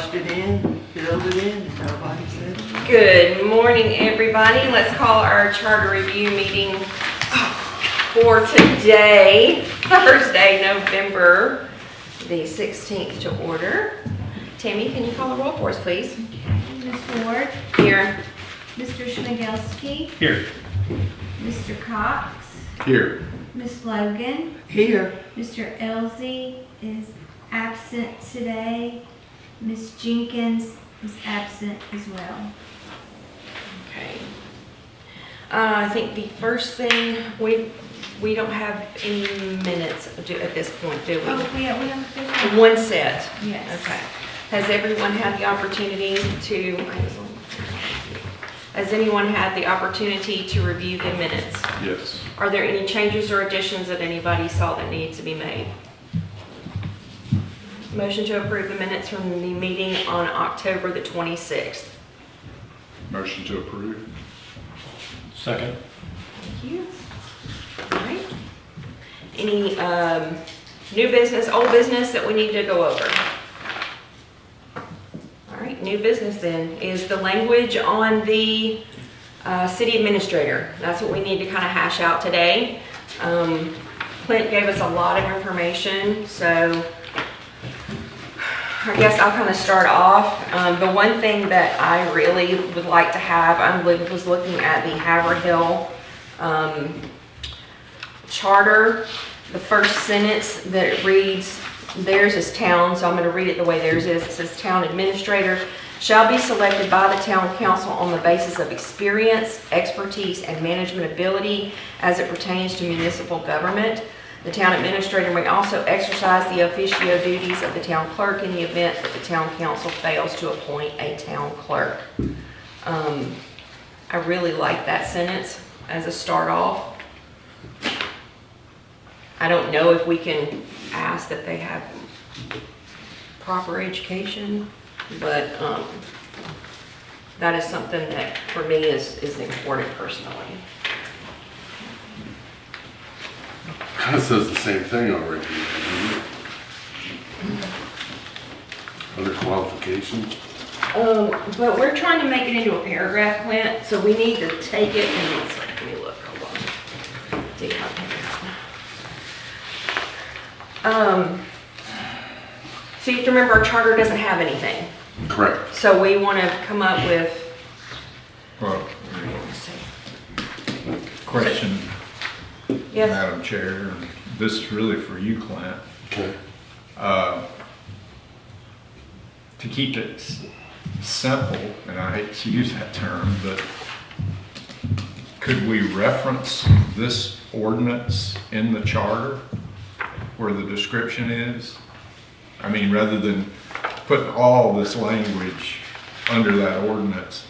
flushed it in, filled it in, is that what he said? Good morning, everybody. Let's call our charter review meeting for today, Thursday, November the 16th to order. Tammy, can you call the roll for us, please? Ms. Ward, Here. Mr. Schmigelski, Here. Mr. Cox, Here. Ms. Logan, Here, Mr. Elzey is absent today. Ms. Jenkins is absent as well. Okay. I think the first thing, we don't have any minutes at this point, do we? Oh, we have One set. Yes. Okay. Has everyone had the opportunity to, has anyone had the opportunity to review the minutes? Yes. Are there any changes or additions that anybody saw that needs to be made? Motion to approve the minutes from the meeting on October the 26th. Motion to approve. Second. Thank you. All right. Any new business, old business that we need to go over? All right, new business then is the language on the city administrator. That's what we need to kind of hash out today. Clint gave us a lot of information, so I guess I'll kind of start off. The one thing that I really would like to have, I was looking at the Haverhill charter. The first sentence that it reads, theirs is town, so I'm going to read it the way theirs is. It says, town administrator shall be selected by the town council on the basis of experience, expertise, and management ability as it pertains to municipal government. The town administrator may also exercise the officio duties of the town clerk in the event that the town council fails to appoint a town clerk. I really like that sentence as a start off. I don't know if we can ask that they have proper education, but that is something that for me is important personally. Kind of says the same thing already, doesn't it? Other qualifications. But we're trying to make it into a paragraph, Clint, so we need to take it and it's like, let me look, hold on. Take my pen out. So you have to remember our charter doesn't have anything. Correct. So we want to come up with, Well, let's see. question, Yes, Madam Chair. This is really for you, Clint. Okay. To keep it simple, and I hate to use that term, but could we reference this ordinance in the charter where the description is? I mean, rather than putting all this language under that ordinance,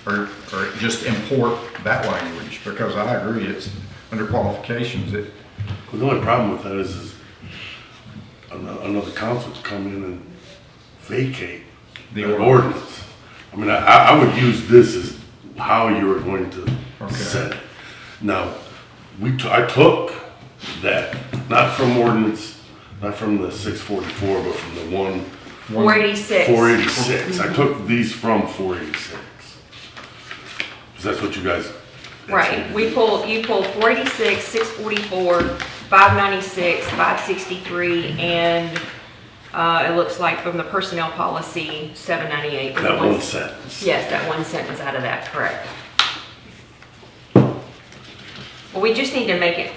or just import that language, because I agree, it's under qualifications. Well, the only problem with that is another council to come in and vacate The the ordinance. I mean, I would use this as how you were going to set it. Now, I took that, not from ordinance, not from the 644, but from the 486. 486. I took these from 486. Because that's what you guys. Right, you pulled 486, 644, 596, 563, and it looks like from the personnel policy, 798. That one sentence. Yes, that one sentence out of that, correct. Well, we just need to make it,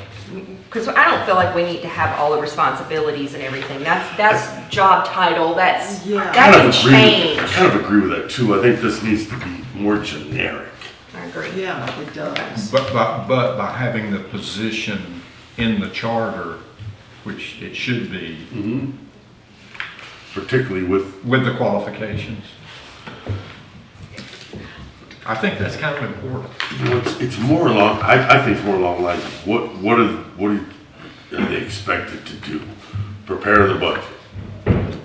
because I don't feel like we need to have all the responsibilities and everything. That's job title, that Yeah. can change. I kind of agree with that too. I think this needs to be more generic. I agree. yeah, it does. But by having the position in the charter, which it should be, Particularly with, with the qualifications. I think that's kind of important. it's more along, I think it's more along the lines of what are they expected to do? Prepare the budget,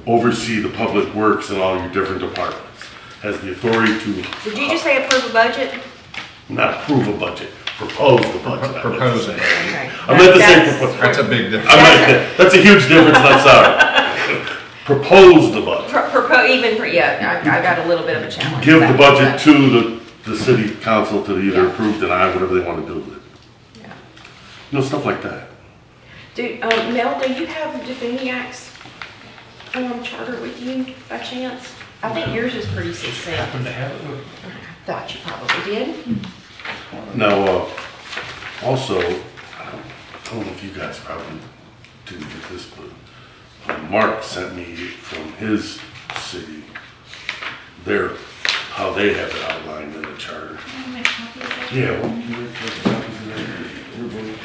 oversee the public works in all your different departments, has the authority to. Did you just say approve a budget? Not approve a budget, propose the budget. Propose it. Okay. I meant to say That's- propose. That's a big difference. That's a huge difference, and I'm sorry. Propose the budget. I got a little bit of a challenge. Give the That- budget that- to the city council to either Yeah. approve, deny, whatever they want to do with it. Yeah. You know, stuff like that. Mel, do you have Definiak's charter with you by chance? I think yours is pretty succinct. Happen to have it with. Thought you probably did. Now, also, I don't know if you guys probably didn't get this, but Mark sent me from his city, how they have it outlined in the charter. Yeah, well, you would take copies of that, everybody.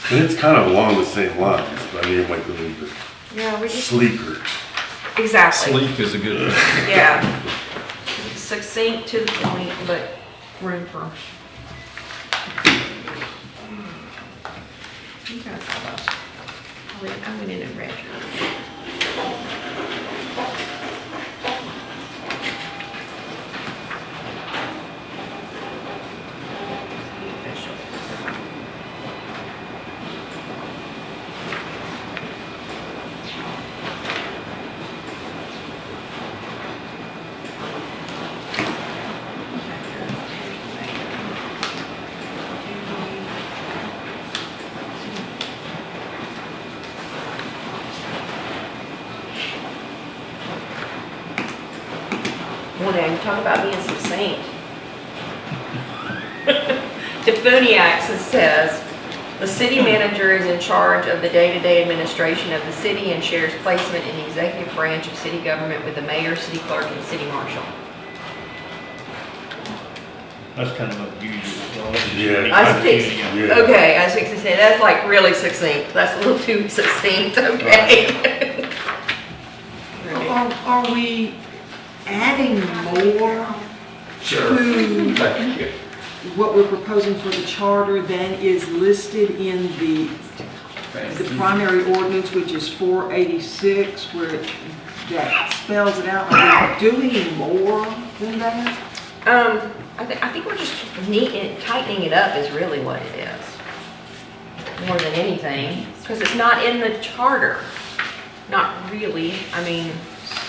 And it's kind of along the same lines, but I mean, it might be a little bit Yeah, we just, sleeker. exactly. Sleek is a good thing. Yeah. Succinct to the point, but room for. You guys have I went in and read yours. Official. Well, now you talk about being succinct. Defuniak says, the city manager is in charge of the day-to-day administration of the city and shares placement in the executive branch of city government with the mayor, city clerk, and city marshal. That's kind of unusual. Yeah. I think, Yeah. okay, I was fixing to say, that's like really succinct. That's a little too succinct, okay? Are we adding more to Thank you. what we're proposing for the charter than is listed in the primary ordinance, which is 486, where that spells it out? Are we doing more than that? I think we're just tightening it up is really what it is. More than anything, because it's not in the charter. Not really, I mean,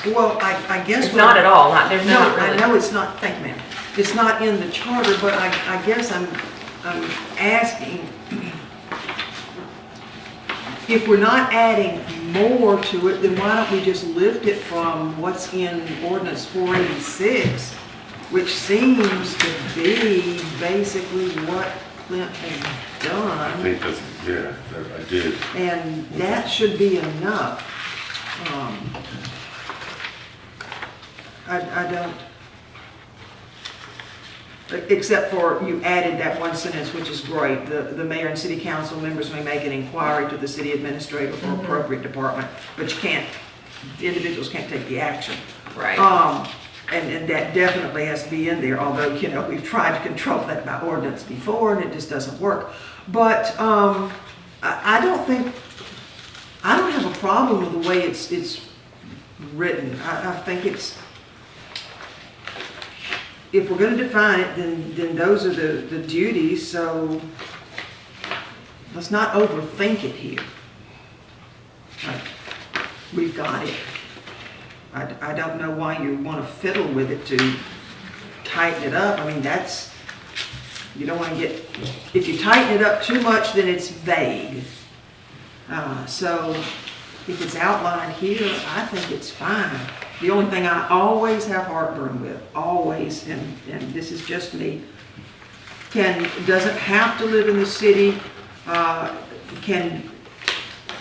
Well, I guess. it's not at all, there's No, not I really. know it's not, thank you, ma'am. It's not in the charter, but I guess I'm asking, if we're not adding more to it, then why don't we just lift it from what's in ordinance 486, which seems to be basically what Clint has I done, think that's, yeah, I did. and that should be enough. I don't, except for you added that one sentence, which is great. The mayor and city council members may make an inquiry to the city administrator for appropriate department, but you can't, the individuals can't take the action. Right. And that definitely has to be in there, although, you know, we've tried to control that by ordinance before and it just doesn't work. But I don't have a problem with the way it's written. I think it's, if we're gonna define it, then those are the duties, so let's not overthink it here. We've got it. I don't know why you wanna fiddle with it to tighten it up. I mean, you don't wanna get, if you tighten it up too much, then it's vague. So if it's outlined here, I think it's fine. The only thing I always have heartburn with, always, and this is just me, doesn't have to live in the city, can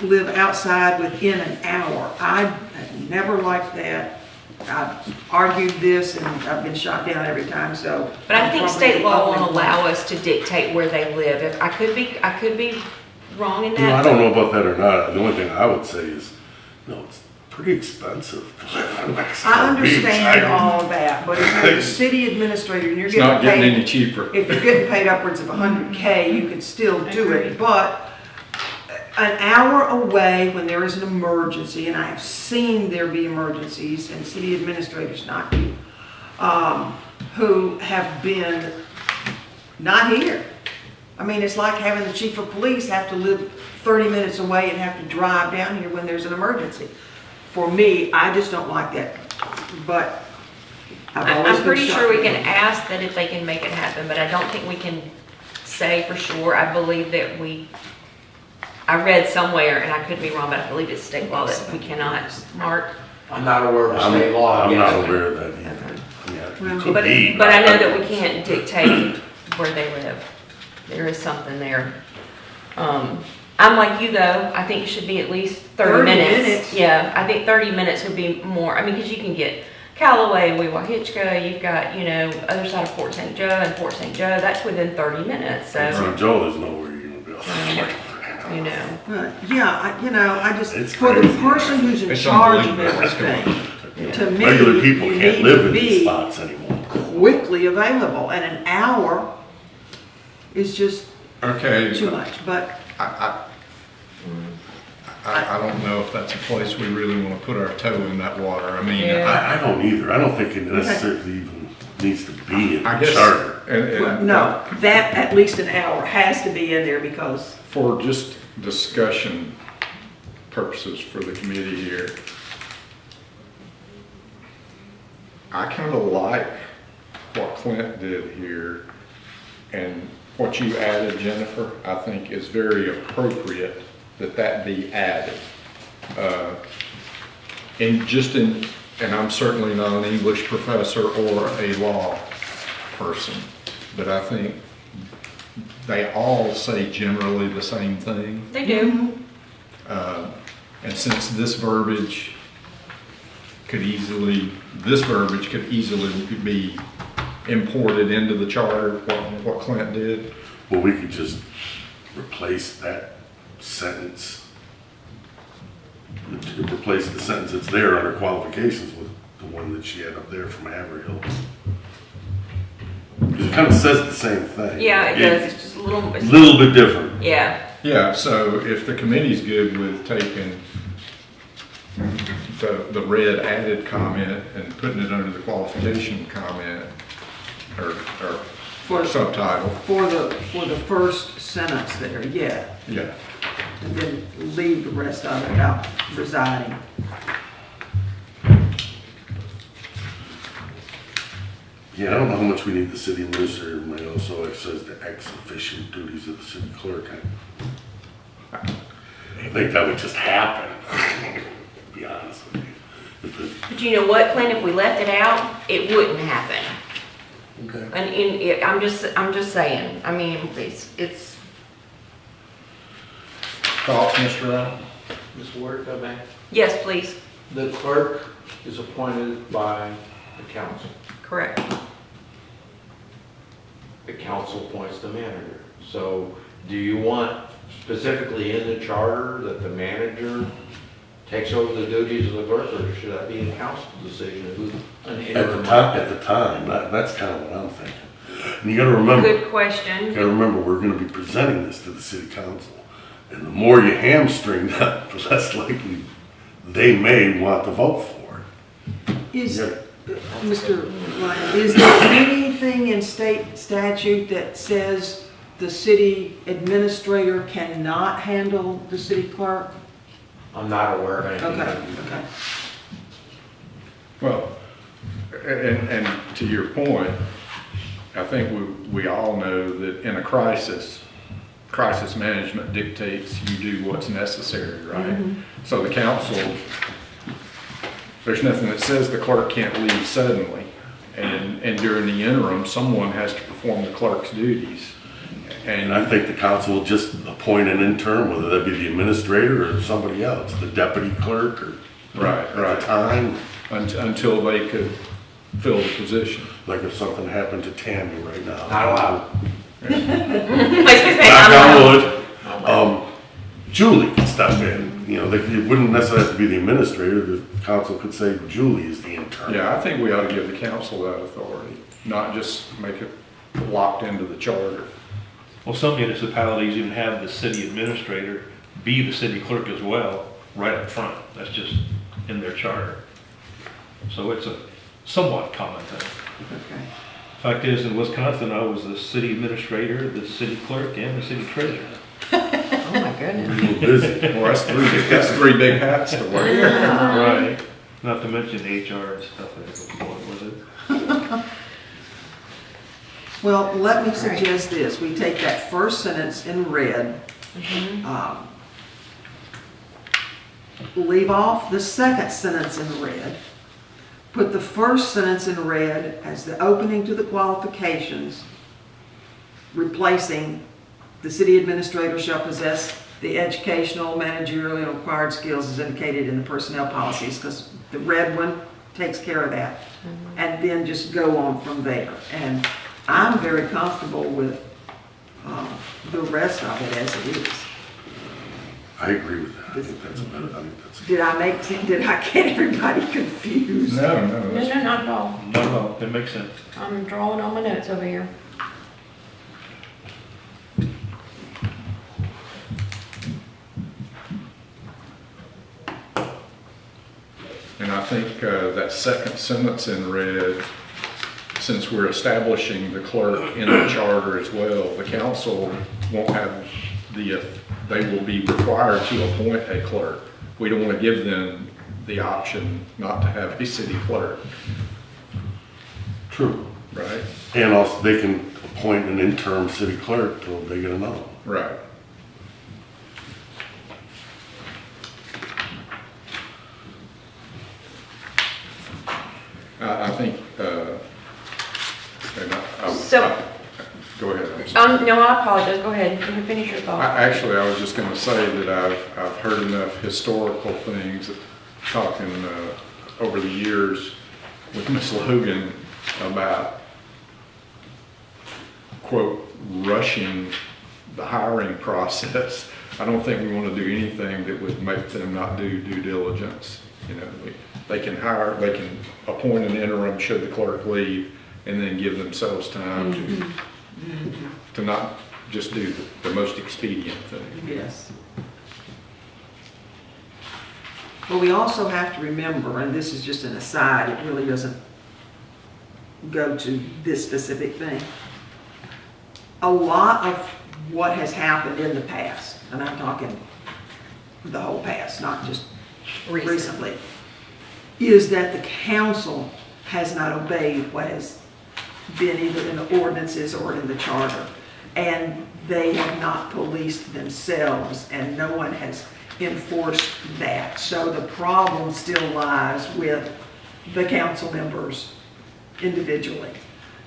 live outside within an hour. I never liked that. I've argued this and I've been shot down every time, so. But I think state law Probably- won't allow us to dictate where they live. I could be wrong in You know, I that. don't know about that or not. The only thing I would say is, you know, it's pretty expensive to live in Mexico I Beach. understand all of that, but if you're the city administrator and you're It's not getting any getting paid, cheaper. if you're getting paid upwards of 100K, you could still do it, but an hour away when there is an emergency, and I have seen there be emergencies, and city administrators, not you, who have been not here. I mean, it's like having the chief of police have to live 30 minutes away and have to drive down here when there's an emergency. For me, I just don't like that, but I've always I'm been pretty sure we shocked. can ask that if they can make it happen, but I don't think we can say for sure. I believe that I read somewhere, and I could be wrong, but I believe it's state law that we cannot. Mark? I'm not aware of state law. I'm yes. not aware of that either. Yeah, it could But be. I know that we can't dictate where they live. There is something there. I'm like you though, I think it should be at least 30 minutes. Yeah, I think 30 minutes would be more, I mean, because you can get Callaway, Weewahitchka, you've got, other side of Fort St. Joe and Fort St. Joe, that's within 30 minutes, St. so, Joe, there's nowhere you're gonna be able to. Yeah, I just, It's for the crazy. person who's in It's charge of unbelievable what's going everything, to me, Regular people you can't need live to in these be spots anymore. quickly available, and an hour is just Okay. too much, but I don't know if that's a place we really want to put our toe in that water. I mean, Yeah. I don't either. I don't think it necessarily even needs to be in I the guess. charter. no, that at least an hour has to be in there because, For just discussion purposes for the committee here, I kind of like what Clint did here, and what you added, Jennifer, I think is very appropriate that be added. And I'm certainly not an English professor or a law person, but I think they all say generally the same thing. they do. And since this verbiage could easily be imported into the charter, what Clint did. Well, we could just replace that sentence, replace the sentence that's there under qualifications with the one that she had up there from Haverhill. Because it kind of says the same thing. Yeah, it does, it's just a little, A little bit different. yeah. Yeah, so if the committee's good with taking the red added comment and putting it under the qualification comment or subtitle, for the first sentence there, yeah. yeah. And then leave the rest of it out residing. Yeah, I don't know how much we need the city administrator may also exercise the ex officio duties of the city clerk. I think that would just happen, to be honest with you. But you know what, Clint, if we left it out, it wouldn't happen. Okay. And I'm just saying, I mean, it's, Thoughts, Mr. Allen? Ms. Ward, if I may. yes, please, The clerk is appointed by the council. correct. The council appoints the manager. So do you want specifically in the charter that the manager takes over the duties of the clerk, or should that be a council decision? At the time, that's kind of what I'm thinking. And you gotta remember, Good you question. gotta remember, we're gonna be presenting this to the city council. And the more you hamstring them, the less likely they may want to vote for it. Is, Yeah. Mr. Ryan, is there anything in state statute that says the city administrator cannot handle the city clerk? I'm not aware of anything. Okay. Well, and to your point, I think we all know that in a crisis management dictates you do what's necessary, right? So the council, there's nothing that says the clerk can't leave suddenly. And during the interim, someone has to perform the clerk's duties. And I think the council will just appoint an intern, whether that be the administrator or somebody else, the deputy clerk or Right, at the right. time, Until they could fill the position. like if something happened to Tammy right now. Not allowed. Knock on wood. Julie could step in, it wouldn't necessarily have to be the administrator, the council could say Julie is the intern. Yeah, I think we ought to give the council that authority, not just make it locked into the charter. Well, some municipalities even have the city administrator be the city clerk as well, right up front. That's just in their charter. So it's a somewhat common thing. Okay. Fact is, in Wisconsin, I was the city administrator, the city clerk, and the city treasurer. Oh, my A goodness. little busy. Well, that's three big hats to wear. Right. Not to mention HR and stuff that goes along with it. Well, let me suggest this, we take that first sentence in red, leave off the second sentence in red, put the first sentence in red as the opening to the qualifications, replacing the city administrator shall possess the educational, managerial, and required skills as indicated in the personnel policies, because the red one takes care of that. And then just go on from there. And I'm very comfortable with the rest of it as it is. I agree with that. I think that's a better, I think that's. Did I get everybody confused? No, No, that's- no, not at all. No, that makes sense. I'm drawing all my notes over here. And I think that second sentence in red, since we're establishing the clerk in the charter as well, the council won't have they will be required to appoint a clerk. We don't want to give them the option not to have a city clerk, True. right? And also, they can appoint an interim city clerk till they get another one. Right. I think, and go ahead. I'm sorry. No, I apologize. Go ahead. You can finish your thought. Actually, I was just going to say that I've heard enough historical things, talking over the years with Ms. Logan about, quote, rushing the hiring process. I don't think we want to do anything that would make them not do due diligence. You know, they can hire, they can appoint an interim should the clerk leave, and then give themselves time to not just do the most expedient thing. Yes. But we also have to remember, and this is just an aside, it really doesn't go to this specific thing. A lot of what has happened in the past, and I'm talking the whole past, not just recently, is that the council has not obeyed what has been either in the ordinances or in the charter. And they have not policed themselves, and no one has enforced that. So the problem still lies with the council members individually.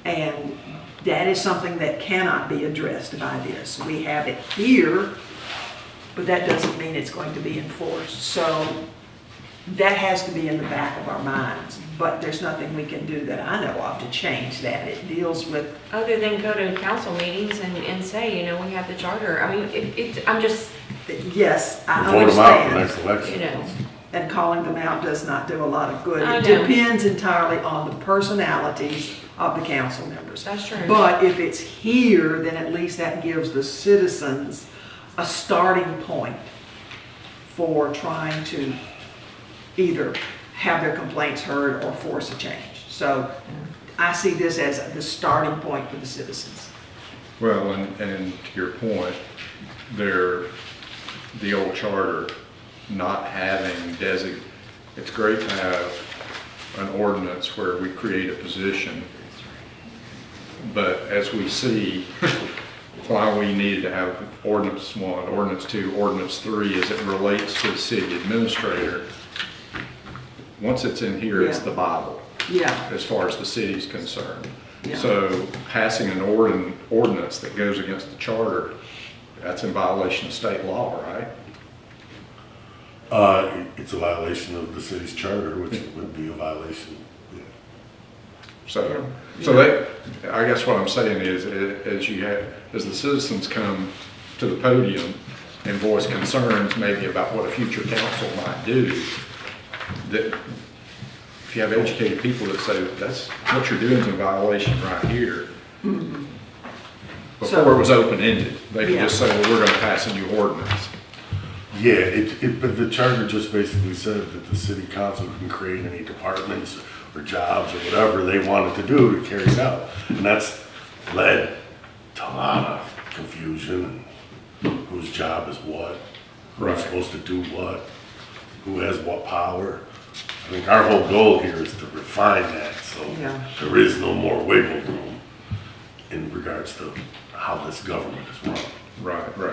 And that is something that cannot be addressed by this. We have it here, but that doesn't mean it's going to be enforced. So that has to be in the back of our minds, but there's nothing we can do that I know of to change that. It deals with, Other than go to council meetings and say, you know, we have the charter. I mean, I'm just, yes, I Vote them out in the next understand. election. you know, And calling them out does not do a lot of good. I It know. depends entirely on the personalities of the council members. that's true. But if it's here, then at least that gives the citizens a starting point for trying to either have their complaints heard or force a change. So I see this as the starting point for the citizens. Well, and to your point, the old charter not having it's great to have an ordinance where we create a position. But as we see, why we needed to have ordinance 1, ordinance 2, ordinance 3 as it relates to the city administrator. Once it's in here, it's Yeah. the Bible Yeah, as far as the city's concerned. Yeah. So passing an ordinance that goes against the charter, that's in violation of state law, right? It's a violation of the city's charter, which would be a violation. So that, I guess what I'm saying is, as the citizens come to the podium and voice concerns maybe about what a future council might do, that if you have educated people that say, that's, what you're doing is in violation right here. Before it was open-ended, they could just say, well, we're gonna pass a new ordinance. Yeah, but the charter just basically said that the city council can create any departments or jobs or whatever they wanted to do to carry it out. And that's led to a lot of confusion and whose job is what, Right. who's supposed to do what, who has what power. I think our whole goal here is to refine that, so Yeah. there is no more wiggle room in regards to how this government is run. Right.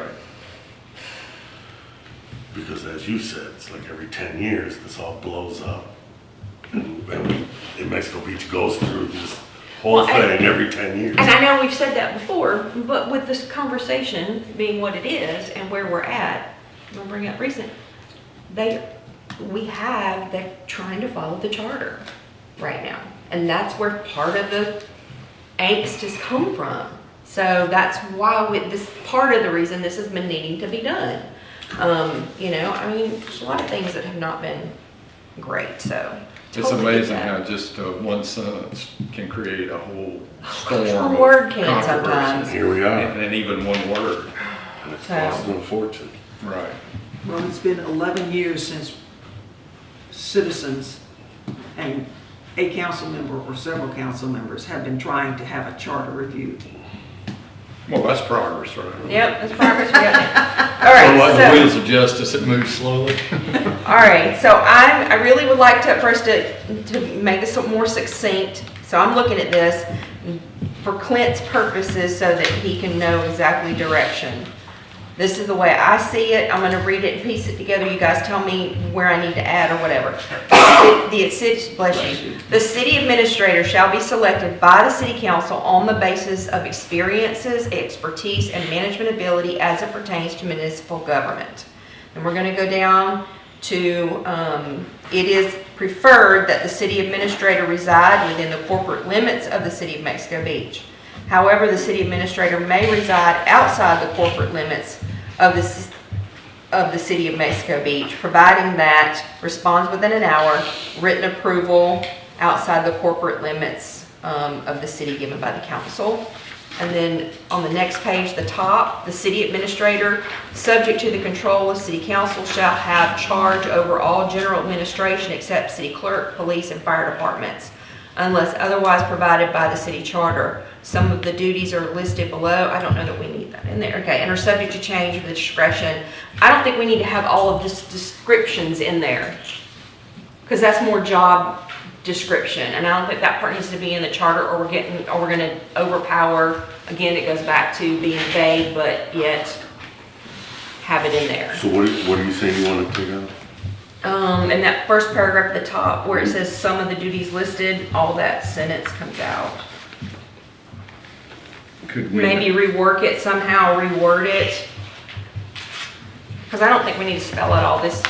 Because as you said, it's like every 10 years, this all blows up. And in Mexico Beach goes through this whole Well, and- thing every 10 years. And I know we've said that before, but with this conversation being what it is and where we're at, I'm gonna bring up recent, they're trying to follow the charter right now. And that's where part of the angst has come from. So that's why this, part of the reason this has been needing to be done. I mean, there's a lot of things that have not been great, so. It's totally amazing get how that. just one sentence can create a whole One storm word of can controversy. sometimes. Here we are, And even one word. and it's So- costing a fortune. Right. Well, it's been 11 years since citizens and a council member or several council members have been trying to have a charter reviewed. Well, that's progress, right? Yep, that's progress. All Unlike right, the so. wheels of justice, it moves slowly. All right, so I really would like to, first to make this more succinct. So I'm looking at this for Clint's purposes so that he can know exactly direction. This is the way I see it. I'm gonna read it and piece it together. You guys tell me where I need to add or whatever. Bless you. The city administrator shall be selected by the city council on the basis of experiences, expertise, and management ability as it pertains to municipal government. And we're gonna go down to, it is preferred that the city administrator reside within the corporate limits of the city of Mexico Beach. However, the city administrator may reside outside the corporate limits of the city of Mexico Beach, providing that responds within an hour, written approval outside the corporate limits of the city given by the council. And then on the next page, the top, the city administrator, subject to the control of city council, shall have charge over all general administration except city clerk, police, and fire departments, unless otherwise provided by the city charter. Some of the duties are listed below. I don't know that we need that in there. Okay, and are subject to change with the discretion. I don't think we need to have all of this descriptions in there, because that's more job description, and I don't think that part needs to be in the charter, or we're gonna overpower. Again, it goes back to being vague, but yet have it in there. So what are you saying you want to take out? In that first paragraph at the top, where it says some of the duties listed, all that sentence comes out. Could we? Maybe rework it somehow, reword it. Because I don't think we need to spell out all this,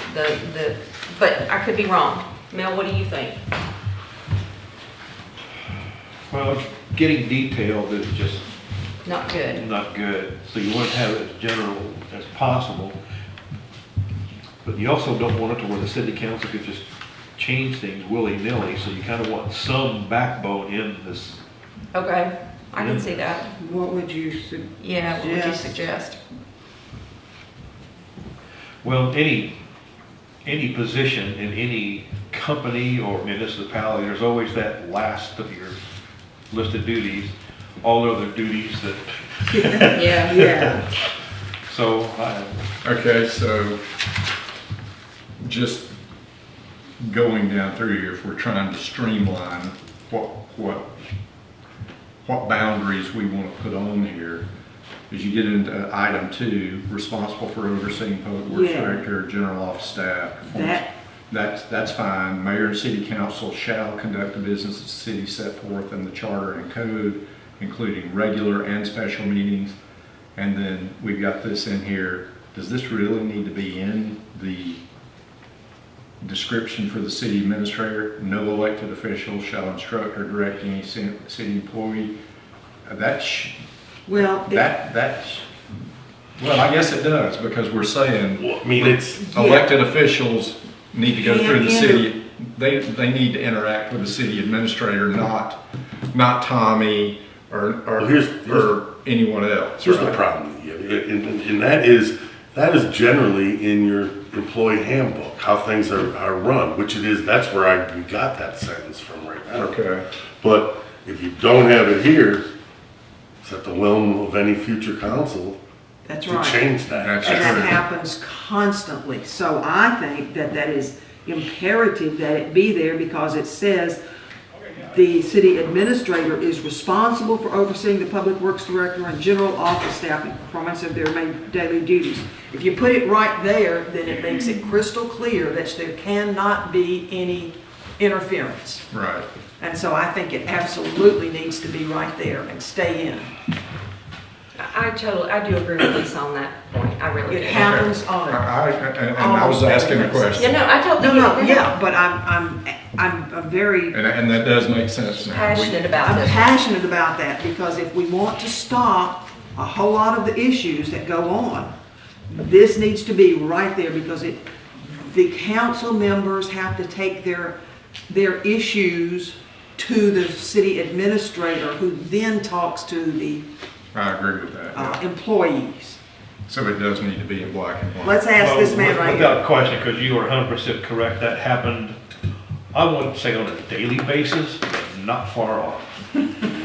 but I could be wrong. Mel, what do you think? Well, getting detailed is just Not good. not good. So you want to have it as general as possible. But you also don't want it to where the city council could just change things willy-nilly. So you kind of want some backbone in this. Okay, I can see that. What would you suggest? Yeah, what would you suggest? Well, any position in any company or municipality, there's always that last of your list of duties, all other duties that, Yeah. Yeah, so, Okay, so just going down through here, if we're trying to streamline what boundaries we want to put on here, as you get into item 2, responsible for overseeing public works Yeah. director, general office staff. That's fine. Mayor and city council shall conduct the business of the city set forth in the charter and code, including regular and special meetings. And then we've got this in here. Does this really need to be in the description for the city administrator? No elected official shall instruct or direct any city employee. well, Well, I guess it does, because we're saying Well, I mean, it's, elected officials need to go through the Yeah, city, they need to interact with the city administrator, not Tommy Well, here's- or anyone else. here's the right? problem, and that is generally in your employee handbook, how things are run, which it is, that's where we got that sentence from right now. Okay. But if you don't have it here, it's at the whim of any future council That's to right. change that. That's And that true. happens constantly. So I think that that is imperative that it be there because it says the city administrator is responsible for overseeing the public works director and general office staff in performance of their main daily duties. If you put it right there, then it makes it crystal clear that there cannot be any interference. Right. And so I think it absolutely needs to be right there and stay in. I do agree with Lisa on that point, I really It do. happens on it. And I was asking a Yeah, question, no, I totally No, agree. yeah, but I'm very and that does make sense now. Passionate about I'm this. passionate about that because if we want to stop a whole lot of the issues that go on, this needs to be right there because the council members have to take their issues to the city administrator who then talks to the I agree with that. Yeah. employees. So it does need to be in black and white. Let's ask this man right Without here. question, because you are 100% correct, that happened, I wouldn't say on a daily basis, but not far off.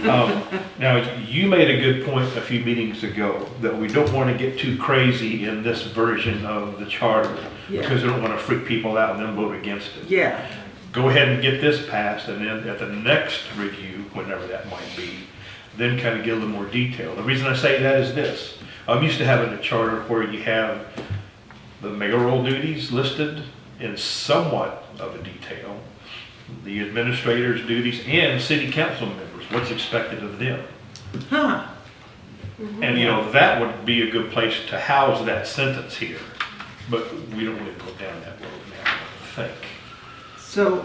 Now, you made a good point a few meetings ago, that we don't want to get too crazy in this version of the charter, Yeah. because we don't want to freak people out and then vote against it. Yeah, Go ahead and get this passed, and then at the next review, whenever that might be, then kind of get a little more detail. The reason I say that is this. I'm used to having a charter where you have the mayoral duties listed in somewhat of a detail, the administrator's duties, and city council members, what's expected of them. huh, And, you know, that would be a good place to house that sentence here. But we don't really go down that road now, I think.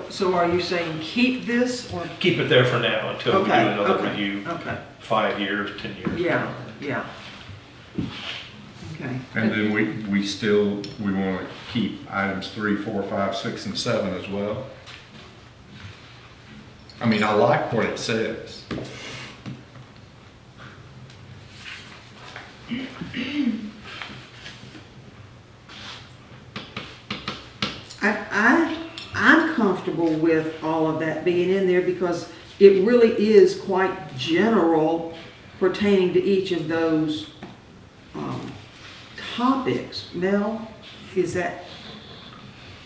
so are you saying keep this or? Keep it there for now until we do Okay, another okay, review, okay, 5 years, 10 years. yeah, yeah. Okay. And then we want to keep items 3, 4, 5, 6, and 7 as well. I mean, I like what it says. I'm comfortable with all of that being in there because it really is quite general pertaining to each of those topics. Mel, is that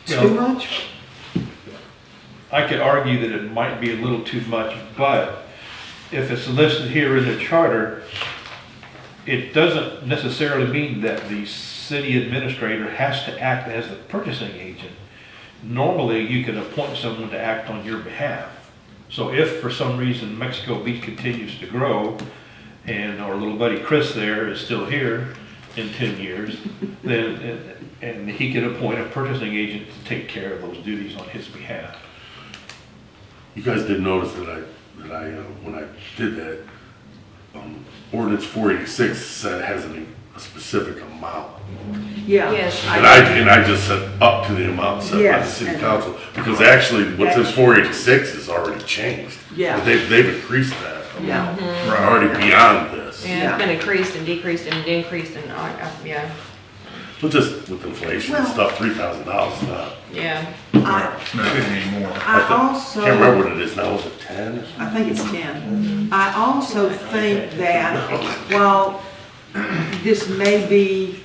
too No. much? I could argue that it might be a little too much, but if it's listed here in the charter, it doesn't necessarily mean that the city administrator has to act as the purchasing agent. Normally, you can appoint someone to act on your behalf. So if for some reason Mexico Beach continues to grow and our little buddy Chris there is still here in 10 years, then, and he can appoint a purchasing agent to take care of those duties on his behalf. You guys did notice that I when I did that, ordinance 486 said it has a specific amount. Yeah. Yes. And I just said up to the amount set by the Yes, city and- council, because actually what's in 486 is already changed. Yeah. They've increased that. Yeah, We're already beyond this. Yeah, it's been increased and decreased and increased and, yeah, But just with inflation and Well- stuff, $3,000 is not. yeah. It's not anymore. I also. Can't remember what it is now, is it 10 or something? I think it's 10. I also think that while this may be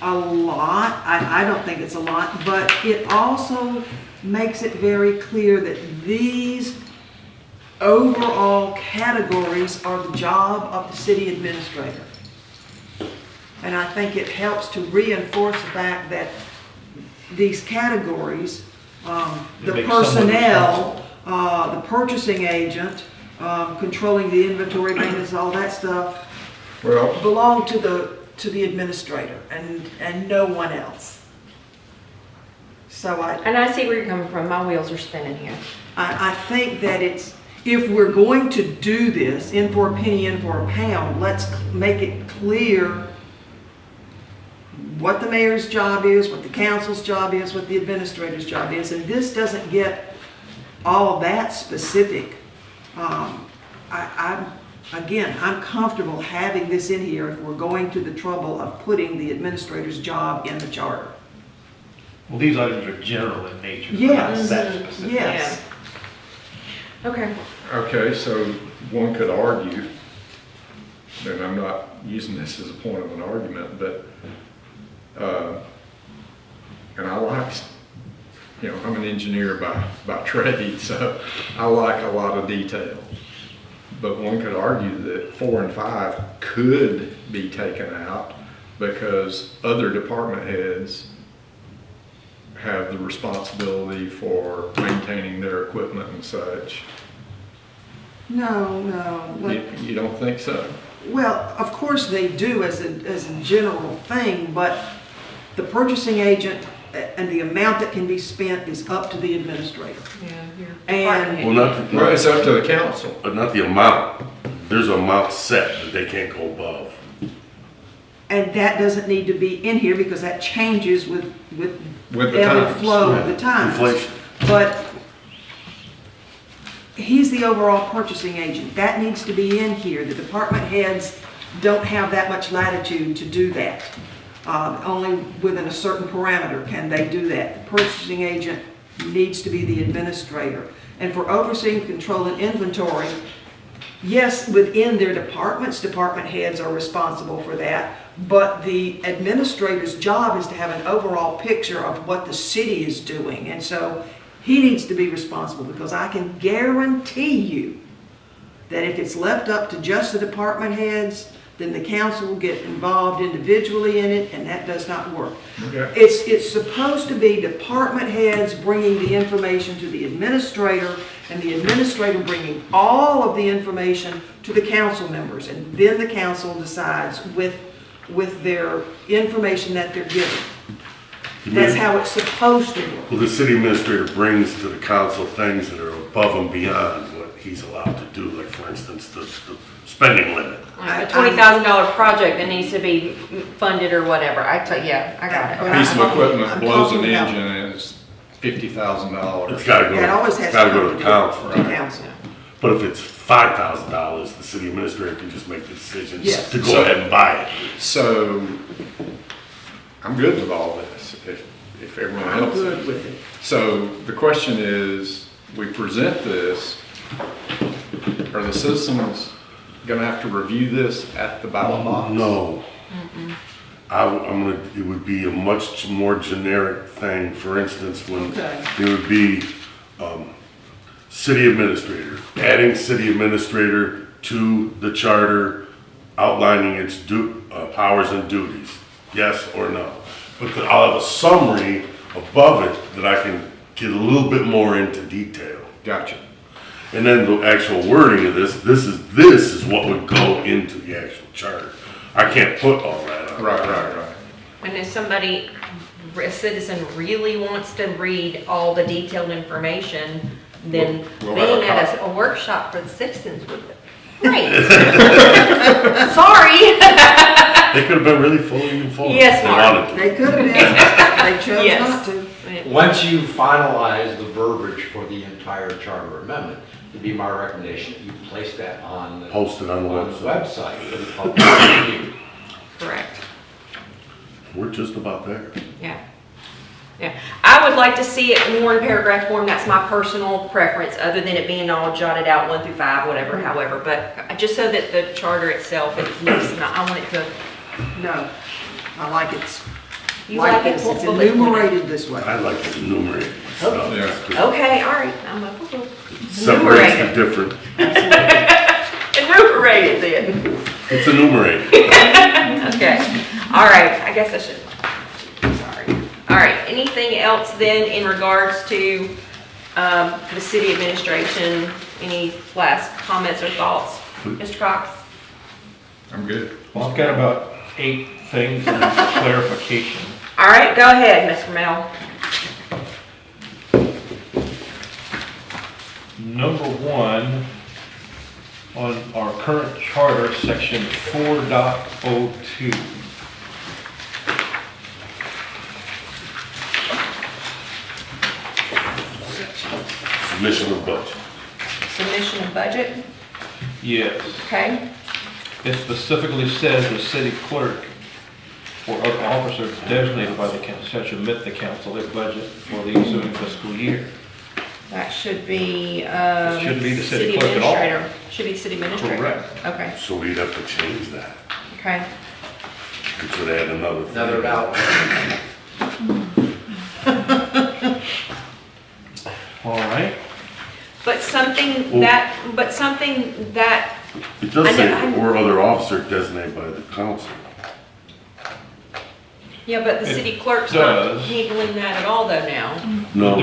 a lot, I don't think it's a lot, but it also makes it very clear that these overall categories are the job of the city administrator. And I think it helps to reinforce the fact that these categories, the It makes someone personnel, the purchasing agent, controlling the inventory, maintenance, all that stuff, Well, belong to the administrator and no one else. So And I see where you're coming from, my wheels are spinning here. I think that if we're going to do this, in for a penny, in for a pound, let's make it clear what the mayor's job is, what the council's job is, what the administrator's job is, and this doesn't get all of that specific. I'm comfortable having this in here if we're going to the trouble of putting the administrator's job in the charter. Well, these items are general in nature. Yes, Not that specific. yes. Okay. Okay, so one could argue, and I'm not using this as a point of an argument, but, and I like, you know, I'm an engineer by trade, so I like a lot of detail. But one could argue that 4 and 5 could be taken out because other department heads have the responsibility for maintaining their equipment and such. No, You don't think so? well, of course they do as a general thing, but the purchasing agent and the amount that can be spent is up to the administrator. Yeah, your And- department head. Well, it's up to the council. But not the amount. There's an amount set that they can't go above. And that doesn't need to be in here because that changes with With the ebb and times. flow of the times. Inflation. But he's the overall purchasing agent. That needs to be in here. The department heads don't have that much latitude to do that. Only within a certain parameter can they do that. The purchasing agent needs to be the administrator. And for overseeing, control, and inventory, yes, within their departments, department heads are responsible for that, but the administrator's job is to have an overall picture of what the city is doing. And so he needs to be responsible because I can guarantee you that if it's left up to just the department heads, then the council will get involved individually in it, and that does not work. Okay. It's supposed to be department heads bringing the information to the administrator, and the administrator bringing all of the information to the council members, and then the council decides with their information that they're given. That's how it's supposed to work. Well, the city administrator brings to the council things that are above and beyond what he's allowed to do, like for instance, the spending limit. Like a $20,000 project that needs to be funded or whatever. I got it. Piece of equipment I'm blows an talking about- engine and it's $50,000. It's gotta go, That always it's has gotta to go to the council. The council. But if it's $5,000, the city administrator can just make the decision Yes. to go So- ahead and buy it. So, I'm good with all this, if everyone I'm else good is. with it. So, the question is, we present this, are the citizens gonna have to review this at the ballot box? No. It would be a much more generic thing, for instance, when Okay. it would be, city administrator, adding city administrator to the charter, outlining its powers and duties, yes or no. But then I'll have a summary above it that I can get a little bit more into detail. Gotcha. And then the actual wording of this is what would go into the actual charter. I can't put all that on. Right. And if somebody, a citizen really wants to read all the detailed information, then We'll have being a at copy. a workshop for the citizens would be great. Sorry. They could have been really fully informed. Yes, if they Mark. wanted to. They could have been, they chose Yes. not to. Once you finalize the verbiage for the entire charter amendment, it'd be my recommendation that you place that on the Post it on the website. for the public to review. Correct. We're just about there. Yeah. Yeah. I would like to see it more in paragraph form. That's my personal preference, other than it being all jotted out 1 through 5, whatever, however. But just so that the charter itself, it looks, I want it to, No, I like it you like like it? this. We'll It's bullet point it. enumerated this way. I'd like to enumerate stuff. Yeah. Okay, all right. I'm a Separates Enumerate the different, enumerated then. it's enumerated. Okay. All right. I guess I should. Sorry. All right. Anything else then in regards to the city administration? Any last comments or thoughts, Mr. Cox? I'm good. Well, I've got about 8 things of clarification. All right. Go ahead, Mr. Mel. Number 1, on our current charter, section 4.02. Submission of budget. Submission of budget. Yes. Okay. It specifically says the city clerk or other officers designated by the council shall submit the council their budget for the ensuing fiscal year. That should be, It shouldn't be the city clerk at all. administrator. Should be city administrator. Correct. Okay, So we'd have to change that. okay. We could add another thing. Another ballot. All right. But something Well- that, It does I say, know- or other officer designated by the council. yeah, but the It city clerk's not does. handling that at all though now. Do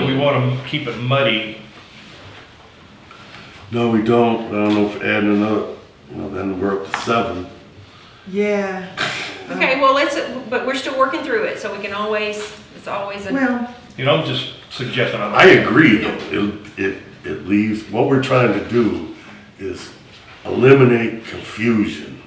we No, want to keep it muddy? no, we don't. I don't know if adding another, then we're up to 7. Yeah. Okay, well, but we're still working through it, so we can always, it's always a, Well, You know, I'm just suggesting. I agree, though. It leaves, what we're trying to do is eliminate confusion,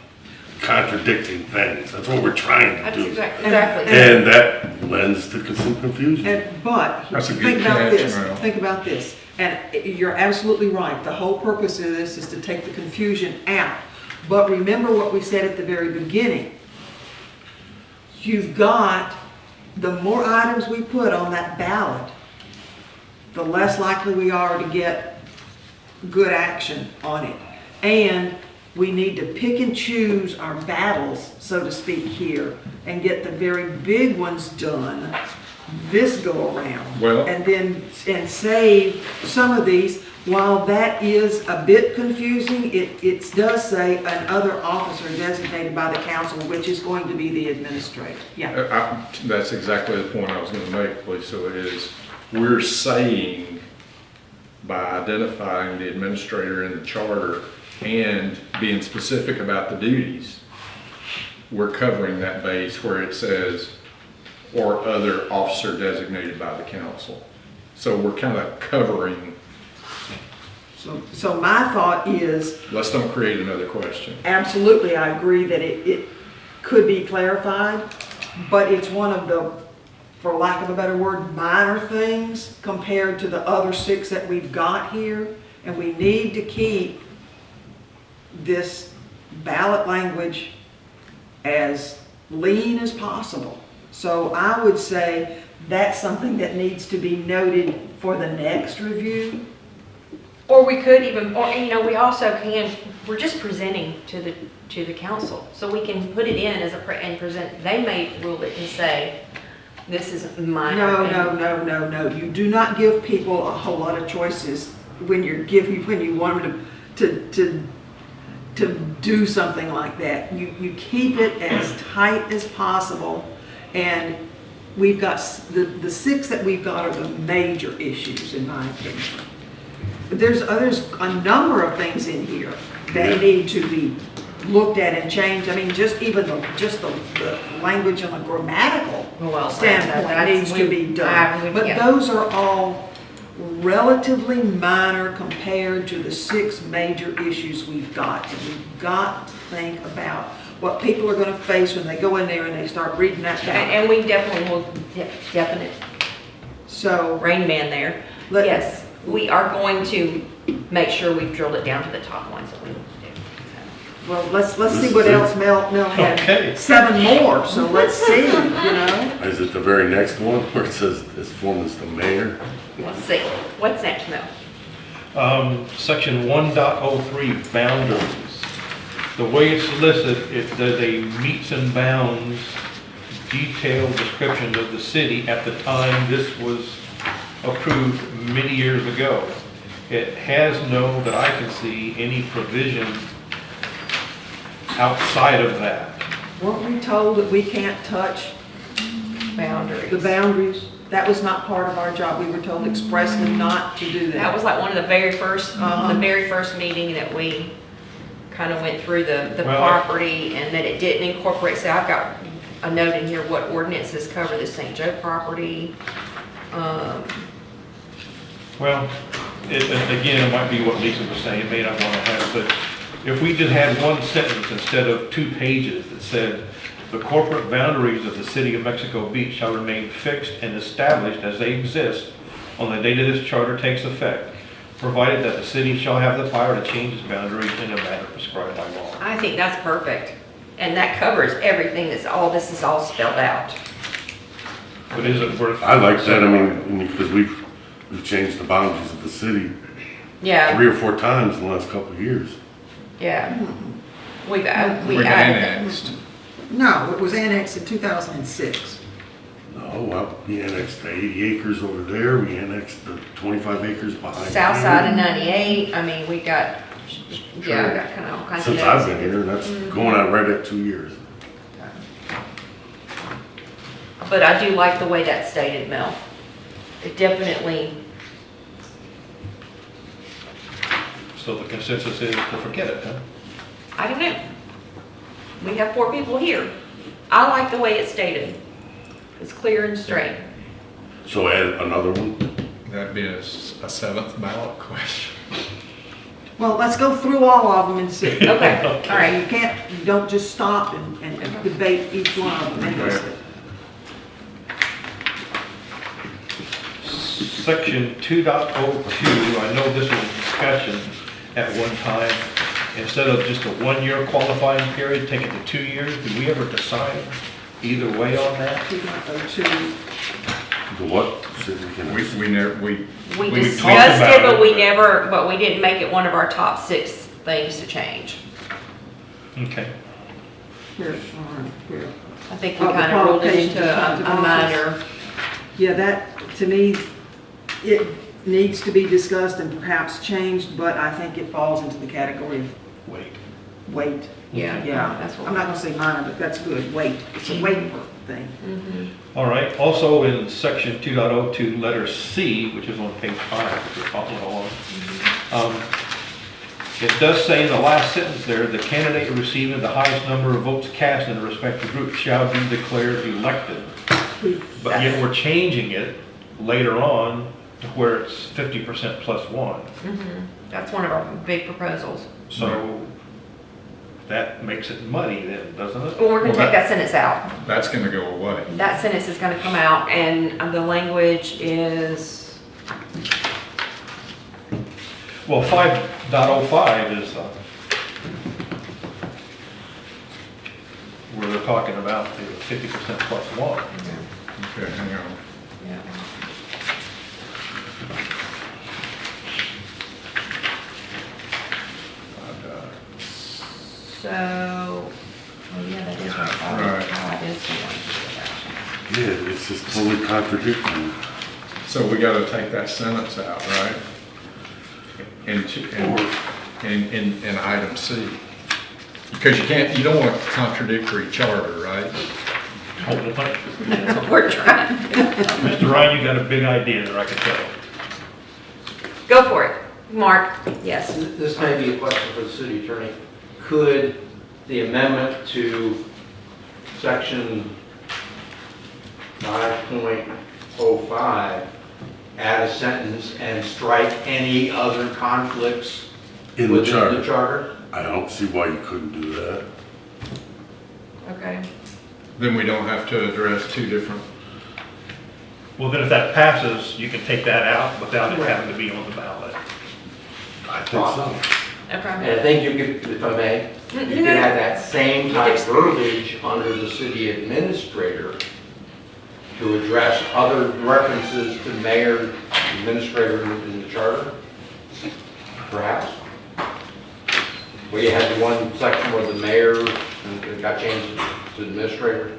contradicting things. That's what we're trying to that's do. exactly. And that lends to some confusion. but That's a good think about catch, this, Mel. think about this. And you're absolutely right. The whole purpose of this is to take the confusion out. But remember what we said at the very beginning. You've got, the more items we put on that ballot, the less likely we are to get good action on it. And we need to pick and choose our battles, so to speak, here, and get the very big ones done this go around. Well- And save some of these. While that is a bit confusing, it does say another officer designated by the council, which is going to be the administrator. Yeah. That's exactly the point I was gonna make, Lisa, is we're saying by identifying the administrator in the charter and being specific about the duties, we're covering that base where it says, or other officer designated by the council. So we're kind of covering, So my thought is, let's don't create another question. absolutely, I agree that it could be clarified, but it's one of the, for lack of a better word, minor things compared to the other 6 that we've got here. And we need to keep this ballot language as lean as possible. So I would say that's something that needs to be noted for the next review. Or we could even, or, we also can, we're just presenting to the council. So we can put it in as and present, they may rule it and say, this is minor. No. You do not give people a whole lot of choices when you want them to do something like that. You keep it as tight as possible, and we've got, the 6 that we've got are the major issues, in my opinion. But there's a number of things in here that need to be looked at and changed. I mean, just even the language on a grammatical Well, standpoint that's- needs to be done. But those are all relatively minor compared to the 6 major issues we've got. And we've got to think about what people are going to face when they go in there and they start reading that down. And we definitely will, definite So, Rain Man there. Yes, we are going to make sure we've drilled it down to the top ones that we need to do. well, let's see what else Mel had. Okay. 7 more, so let's see, Is it the very next one where it says this form is the mayor? Let's see, what's next, Mel? Section 1.03, boundaries. The way it's listed, there's a meets and bounds detailed description of the city at the time this was approved many years ago. It has no, that I can see, any provision outside of that. Weren't we told that we can't touch Boundaries. the boundaries? That was not part of our job. We were told expressly not to do That that. was like one of the very first, Uh-huh. the very first meeting that we kind of went through the Well, property and that it didn't incorporate, so I've got a note in here, what ordinances cover the St. Joe property. Well, again, it might be what Lisa was saying, it may not want to have, but if we just had one sentence instead of 2 pages that said, the corporate boundaries of the city of Mexico Beach shall remain fixed and established as they exist on the date of this charter takes effect, provided that the city shall have the power to change its boundaries in a manner prescribed by law. I think that's perfect. And that covers everything, all this is all spelled out. But is it worth? I like that, I mean, because we've changed the boundaries of the city Yeah, 3 or 4 times in the last couple of years. yeah. We got, we We've added annexed. No, it was annexed in 2006. No, well, we annexed the 80 acres over there, we annexed the 25 acres behind. south here. side of 98, I mean, we got, yeah, we got kind of all kinds of. Since I've notes. been here, and that's going on right at 2 years. But I do like the way that's stated, Mel. It definitely, So the consensus is to forget it, huh? I don't know. We have 4 people here. I like the way it's stated. It's clear and straight. So add another one? That'd be a 7th ballot question. Well, let's go through all of them and see. Okay, all right. You don't just stop and debate each one of them endlessly. Section 2.02, I know this was a discussion at one time. Instead of just a 1-year qualifying period, take it to 2 years. Did we ever decide either way on that? 2.02. The what? City can- We never, We We discussed talked it, about but we it. never, but we didn't make it one of our top 6 things to change. Okay. Here, all right, here. I think we Oh, the kind of ruled it qualifications into of a office. minor. Yeah, that, to me, it needs to be discussed and perhaps changed, but I think it falls into the category of Wait. weight. Yeah, Yeah, that's what. I'm not gonna say minor, but that's good, weight. It's a weight thing. Mhm. All right. Also in section 2.02, letter C, which is on page 5, if you're following along. It does say in the last sentence there, the candidate receiving the highest number of votes cast in the respective group shall be declared elected. But yet we're changing it later on to where it's 50% plus 1. That's one of our big proposals. So that makes it muddy then, doesn't it? Well, we're gonna Well, take that sentence out. that's gonna go away. That sentence is gonna come out, and the language is, Well, 5.05 is where they're talking about the 50% plus 1. Okay, hang on. yeah. So, oh yeah, that is right. Right. That is the one. Yeah, it's just totally contradictory. So we gotta take that sentence out, right? In item C. Because you don't want a contradictory charter, right? Hold on. That's what we're trying. Mr. Ryan, you got a big idea there, I can tell. Go for it. Mark, yes. This may be a question for the city attorney. Could the amendment to section 5.05 add a sentence and strike any other conflicts In the within charter. the charter? I don't see why you couldn't do that. Okay. Then we don't have to address 2 different, Well, then if that passes, you can take that out without it having to be on the ballot. I think so. And Okay. I think you could, if I may, you could No. have that same type verbiage under the city administrator to address other references to mayor, administrator in the charter, perhaps. Where you had the one section where the mayor, and it got changed to administrator.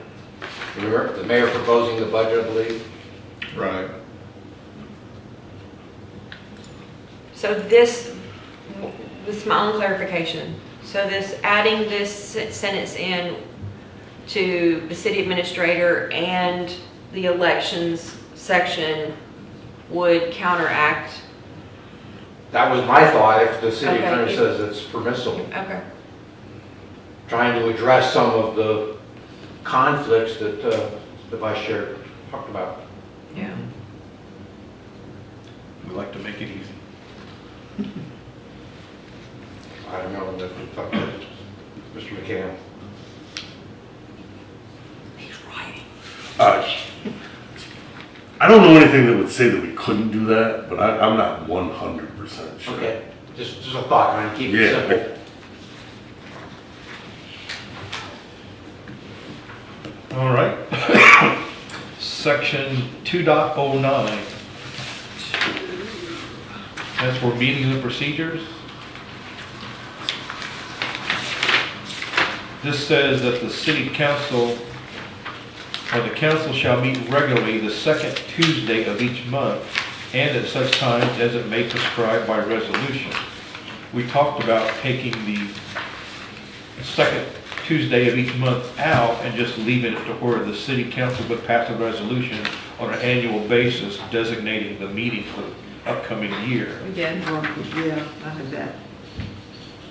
Remember, the mayor proposing the budget, I believe? right? So this is my own clarification. So this, adding this sentence in to the city administrator and the elections section would counteract. That was my thought, if the city Okay. attorney says it's permissible. Okay. Trying to address some of the conflicts that the vice chair talked about. Yeah. We like to make it easy. I don't know, that talk to Mr. McCann. I don't know anything that would say that we couldn't do that, but I'm not 100% sure. Okay, just a thought, trying to keep it Yeah. simple. All right. Section 2.09. That's for meetings and procedures. This says that the city council, or the council shall meet regularly the second Tuesday of each month and at such times as it may prescribe by resolution. We talked about taking the second Tuesday of each month out and just leaving it to where the city council would pass a resolution on an annual basis designating the meeting for the upcoming year. We did. Yeah, I have that.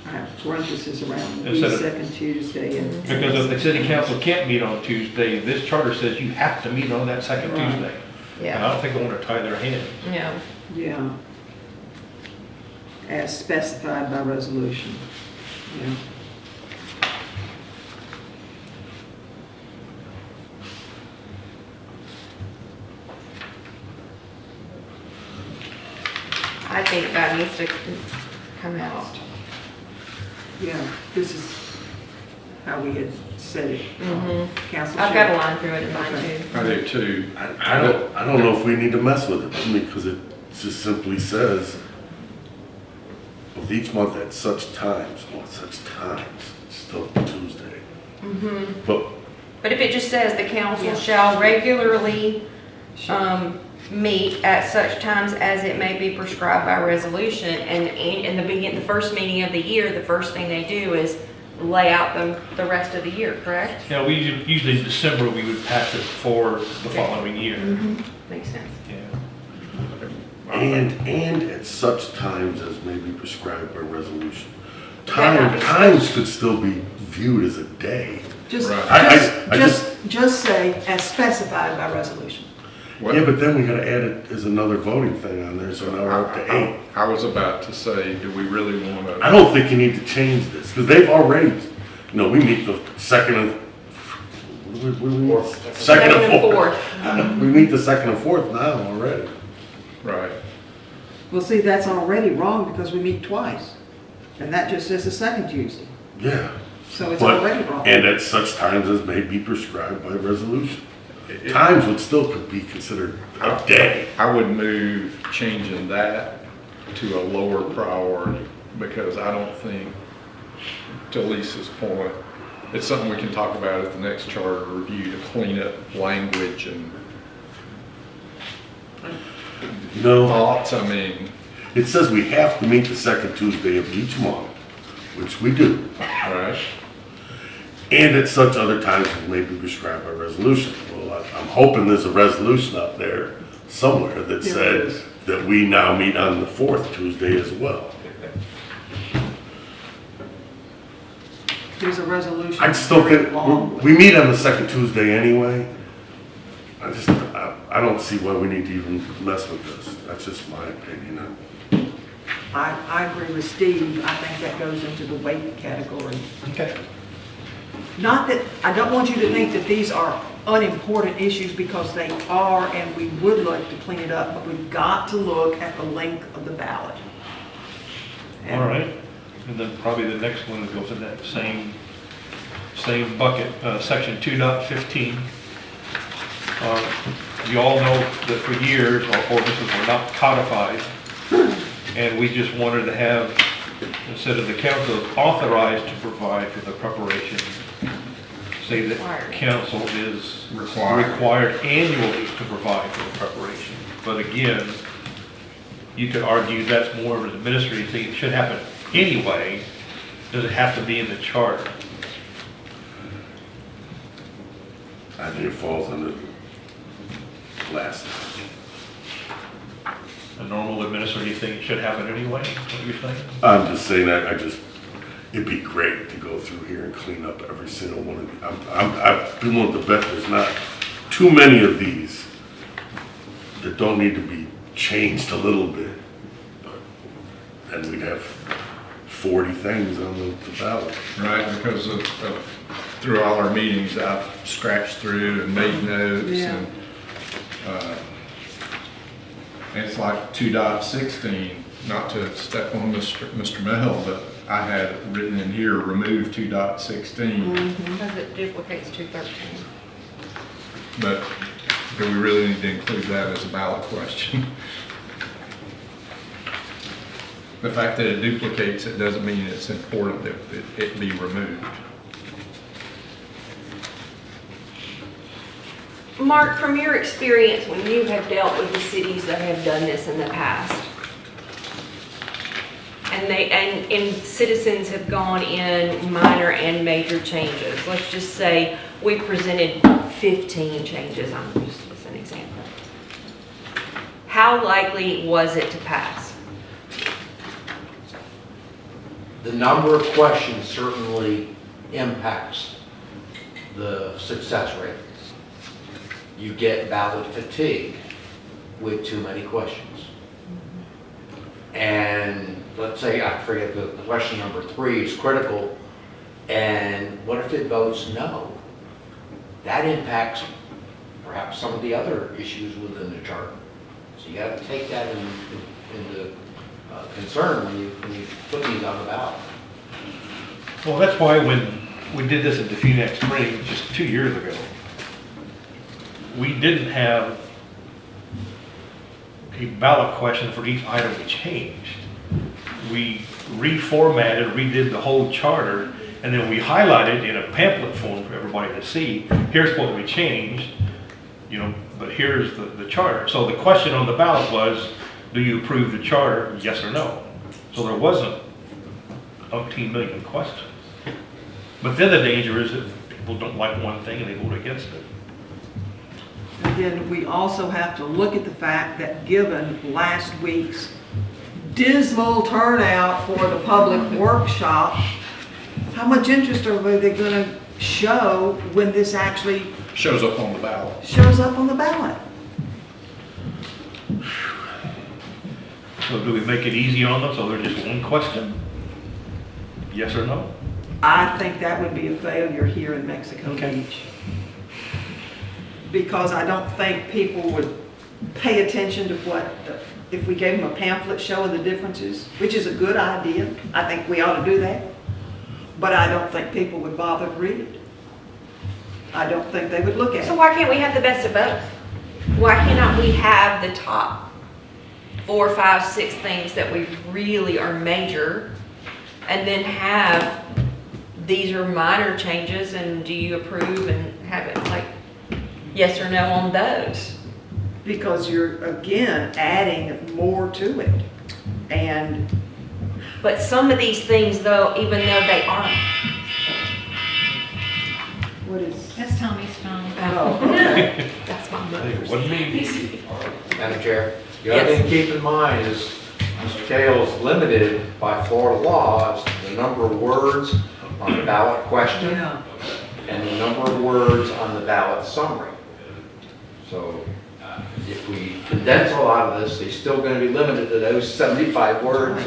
I have parentheses around the Instead of- second Tuesday and. Because if the city council can't meet on Tuesday, this charter says you have to meet on that second Right. Tuesday. And I Yeah, don't think they want to tie their hands. yeah. Yeah. As specified by resolution. Yeah. I think that needs to come out. Yeah, this is how we had said it. Council I've got a should- line through it in mine Okay. too. I do too. I don't know if we need to mess with it, because it just simply says, of each month at such times, it's still Tuesday. But, But if it just says the council shall regularly, meet at such times as it may be prescribed by resolution, and in the first meeting of the year, the first thing they do is lay out the rest of the year, correct? Yeah, we usually in December, we would pass it for the following year. Makes sense. Yeah. and at such times as may be prescribed by resolution. That might be Times could still be viewed as a day. Just, Right. I just say as specified by resolution. What- Yeah, but then we gotta add it as another voting thing on there, so now we're up to 8. I was about to say, do we really want I to? don't think you need to change this, because they've already, we meet the second and, what do we meet? Second and fourth. We meet the second and fourth now already. Right. Well, see, that's already wrong because we meet twice. And that just says the second Tuesday. Yeah. So it's But- already wrong. And at such times as may be prescribed by resolution. Times would still could be considered a day. I would move changing that to a lower priority, because I don't think, to Lisa's point, it's something we can talk about at the next charter review to clean up language and thoughts. I mean, It says we have to meet the second Tuesday of each month, which we do. right? And at such other times as may be prescribed by resolution. Well, I'm hoping there's a resolution up there somewhere that There says is. that we now meet on the fourth Tuesday as well. There's a resolution. I still very think, long. we meet on the second Tuesday anyway. I don't see why we need to even mess with this. That's just my opinion. I agree with Steve. I think that goes into the weight category. Okay. Not that, I don't want you to think that these are unimportant issues, because they are, and we would like to clean it up, but we've got to look at the length of the ballot. And- All right. And then probably the next one that goes in that same bucket, section 2.15. You all know that for years, our ordinances were not codified. And we just wanted to have, instead of the council is authorized to provide for the preparation, say that Required. council is Required. required annually to provide for the preparation. But again, you could argue that's more of an administrative thing. It should happen anyway. Does it have to be in the charter? I think it falls under last. A normal administrative thing should happen anyway, what you're saying? I'm just saying that, it'd be great to go through here and clean up every single one of these. I've been willing to bet there's not too many of these that don't need to be changed a little bit. But then we'd have 40 things on the ballot. Right, because of through all our meetings, I've scratched through and made notes, Yeah. and it's like 2.16, not to step on Mr. Mel, but I had written in here, remove 2.16. Because it duplicates 213. but do we really need to include that as a ballot question? The fact that it duplicates it doesn't mean it's important that it be removed. Mark, from your experience, when you have dealt with the cities that have done this in the past, and citizens have gone in minor and major changes, let's just say we presented 15 changes, I'm just as an example. How likely was it to pass? The number of questions certainly impacts the success rate. You get ballot fatigue with too many questions. And let's say, I forget, the question number 3 is critical, and what if it votes no? That impacts perhaps some of the other issues within the charter. So you got to take that into concern when you put these on the ballot. Well, that's why when we did this at the Phoenix Spring just 2 years ago, we didn't have a ballot question for each item we changed. We reformatted, redid the whole charter, and then we highlighted in a pamphlet form for everybody to see, here's what we changed, but here's the charter. So the question on the ballot was, do you approve the charter, yes or no? So there wasn't 18 million questions. But then the danger is that people don't like one thing and they vote against it. Again, we also have to look at the fact that given last week's dismal turnout for the public workshop, how much interest are they going to show when this actually Shows up on the ballot. shows up on the ballot? So do we make it easy on them so they're just one question? Yes or no? I think that would be a failure here in Mexico Okay. Beach. Because I don't think people would pay attention to if we gave them a pamphlet showing the differences, which is a good idea. I think we ought to do that. But I don't think people would bother to read it. I don't think they would look at So it. why can't we have the best of both? Why cannot we have the top 4, 5, 6 things that we really are major, and then have these are minor changes, and do you approve, and have it like yes or no on those? Because you're, again, adding more to it. And But some of these things, though, even though they aren't. what is, That's Tommy's phone. oh, okay. That's my Hey, mother's. what do you mean? Madam Chair, the other thing to keep in mind is the scale is limited by Florida law. It's the number of words on the ballot question Yeah. and the number of words on the ballot summary. So if we condense a lot of this, they're still going to be limited to those 75 words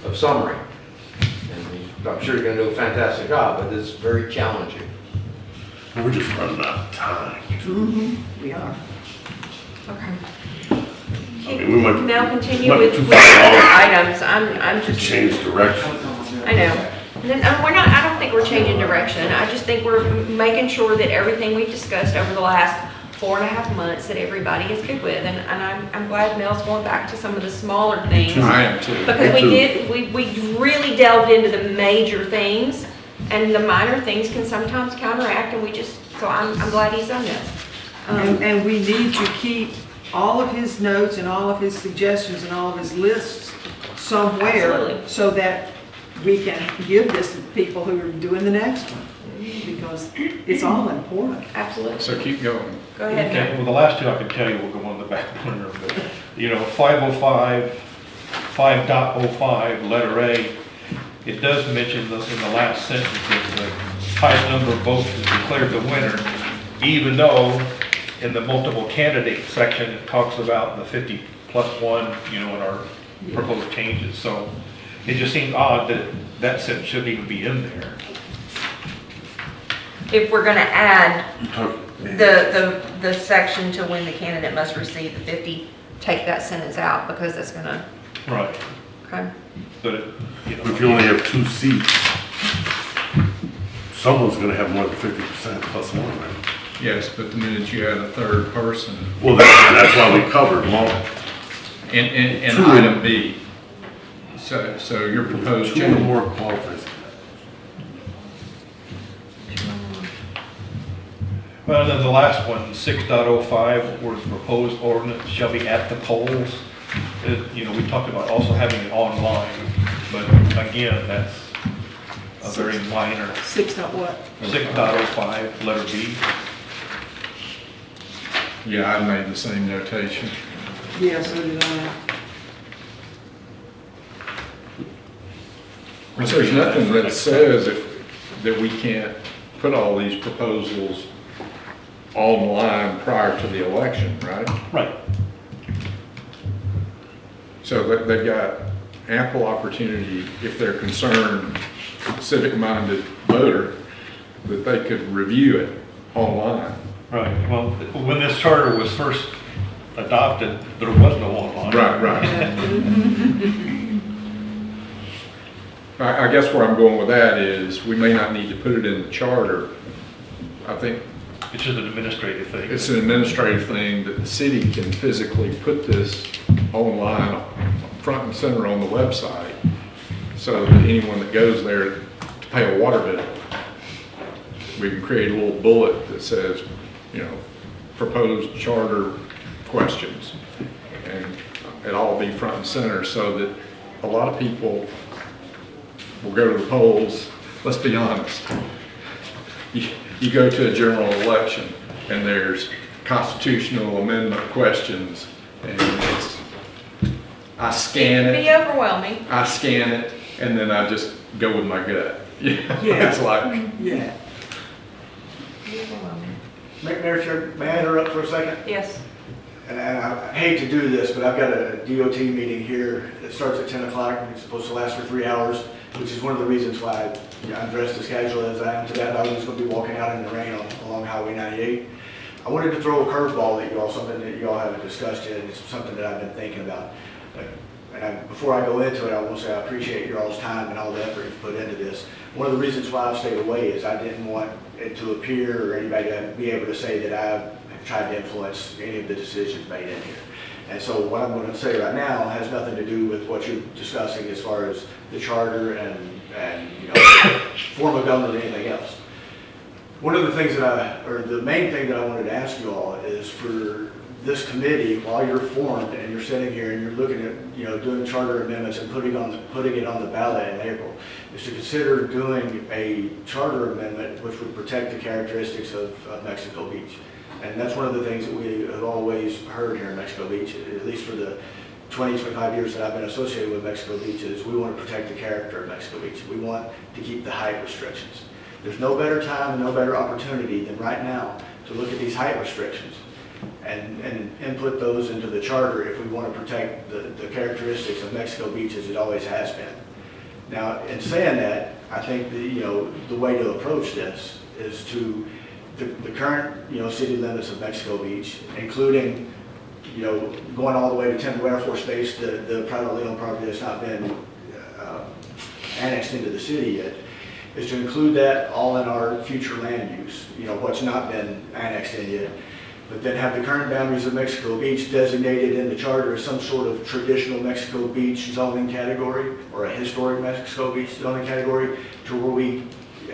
of summary. And I'm sure you're going to do a fantastic job, but it's very challenging. We're just running out of time. We are. Okay. I mean, we might. Now continue might be with too the far off items. I'm to just, change direction. I know. No, I don't think we're changing direction. I just think we're making sure that everything we've discussed over the last 4.5 months that everybody is good with. And I'm glad Mel's going back to some of the smaller things. I am too. Because Me we really delved into the major things, and the minor things can sometimes counteract, and so I'm glad he's done this. And we need to keep all of his notes and all of his suggestions and all of his lists somewhere Absolutely. so that we can give this to people who are doing the next one. Because it's all important. Absolutely. So keep going. Go ahead, Okay, Mel. well, the last two I can tell you will go on the back burner, but, 505, 5.05, letter A, it does mention in the last sentence that the highest number of votes is declared the winner, even though in the multiple candidate section, it talks about the 50 plus 1, in our proposed changes. So it just seemed odd that that sentence shouldn't even be in there. If we're gonna add Okay. the section to when the candidate must receive the 50, take that sentence out, because that's gonna, Right. okay? But, If you only have 2 seats, someone's gonna have more than 50% plus 1, right? Yes, but the minute you add a third person, Well, that's why we covered them all. and Two. item B, so your proposed Two or change. more qualifies. Well, and then the last one, 6.05, where the proposed ordinance shall be at the polls. You know, we talked about also having it online, but again, that's a very minor. 6 dot what? 6.05, letter B. Yeah, I made the same notation. Yeah, so did I. There's nothing that says that we can't put all these proposals online prior to the election, right? Right. So they've got ample opportunity, if they're concerned, civic-minded voter, that they could review it online. Right, well, when this charter was first adopted, there was no online. Right. I guess where I'm going with that is, we may not need to put it in the charter. I think It's just an administrative thing. it's an administrative thing that the city can physically put this online, front and center on the website, so that anyone that goes there to pay a water bill, we can create a little bullet that says, you know, proposed charter questions, and it all be front and center, so that a lot of people will go to the polls. Let's be honest. You go to a general election and there's constitutional amendment questions, and I scan Be it, overwhelming. and then I just go with my gut. Yeah. It's like, Yeah. Be overwhelming. Mayor, Chair, may I interrupt for a second? Yes. And I hate to do this, but I've got a DOT meeting here that starts at 10 o'clock, and it's supposed to last for 3 hours, which is one of the reasons why I'm dressed as casual as I am today. I was just going to be walking out in the rain along Highway 98. I wanted to throw a curveball at you all, something that you all haven't discussed yet, and it's something that I've been thinking about. Before I go into it, I will say I appreciate your all's time and all the effort you put into this. One of the reasons why I've stayed away is I didn't want it to appear, or anybody to be able to say that I've tried to influence any of the decisions made in here. And so what I'm going to say right now has nothing to do with what you're discussing as far as the charter and you know, form of government or anything else. One of the things the main thing that I wanted to ask you all is for this committee, while you're formed and you're sitting here and you're looking at, you know, doing charter amendments and putting it on the ballot in April, is to consider doing a charter amendment which would protect the characteristics of Mexico Beach. And that's one of the things that we have always heard here in Mexico Beach, at least for the 20, 25 years that I've been associated with Mexico Beach, is we want to protect the character of Mexico Beach. We want to keep the height restrictions. There's no better time and no better opportunity than right now to look at these height restrictions and input those into the charter if we want to protect the characteristics of Mexico Beach as it always has been. Now, in saying that, I think the way to approach this is to the current, city limits of Mexico Beach, including, going all the way to Temple Air Force Base, the privately owned property that's not been annexed into the city yet, is to include that all in our future land use, what's not been annexed in yet. But then have the current boundaries of Mexico Beach designated in the charter as some sort of traditional Mexico Beach zoning category or a historic Mexico Beach zoning category, to where we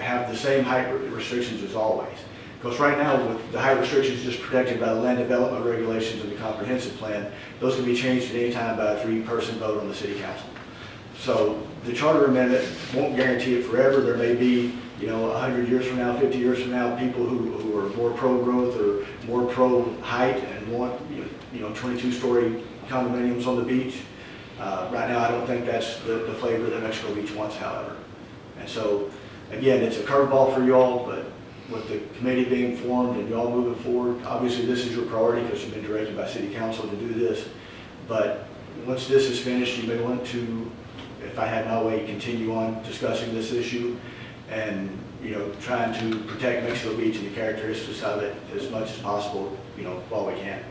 have the same height restrictions as always. Because right now, with the height restrictions just protected by the land development regulations and the comprehensive plan, those can be changed at any time by a 3-person vote on the city council. So the charter amendment won't guarantee it forever. There may be, 100 years from now, 50 years from now, people who are more pro-growth or more pro-height and want, 22-story condominiums on the beach. Right now, I don't think that's the flavor that Mexico Beach wants, however. And so, again, it's a curveball for y'all, but with the committee being formed and y'all moving forward, obviously this is your priority because you've been directed by city council to do this. But once this is finished, you may want to, if I had my way, continue on discussing this issue and, trying to protect Mexico Beach and the characteristics of it as much as possible, while we can.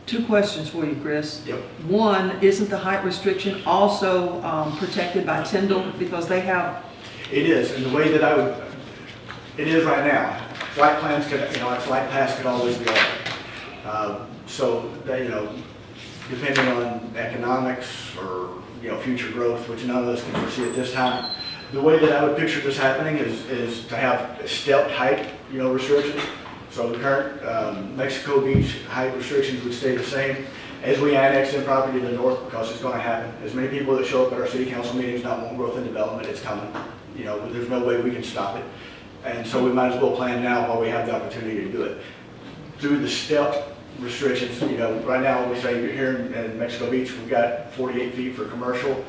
2 questions for you, Chris. Yep. One, isn't the height restriction also protected by Tyndall because they have? It is, and the way that it is right now. flight plans could, a flight pass could always be altered. So that, depending on economics or, future growth, which none of us can foresee at this time, the way that I would picture this happening is to have stepped height, restrictions. So the current Mexico Beach height restrictions would stay the same as we annex in property to the north, because it's going to happen. As many people that show up at our city council meetings not want growth and development, it's coming. There's no way we can stop it. And so we might as well plan now while we have the opportunity to do it. Through the step restrictions, right now we say here in Mexico Beach, we've got 48 feet for commercial.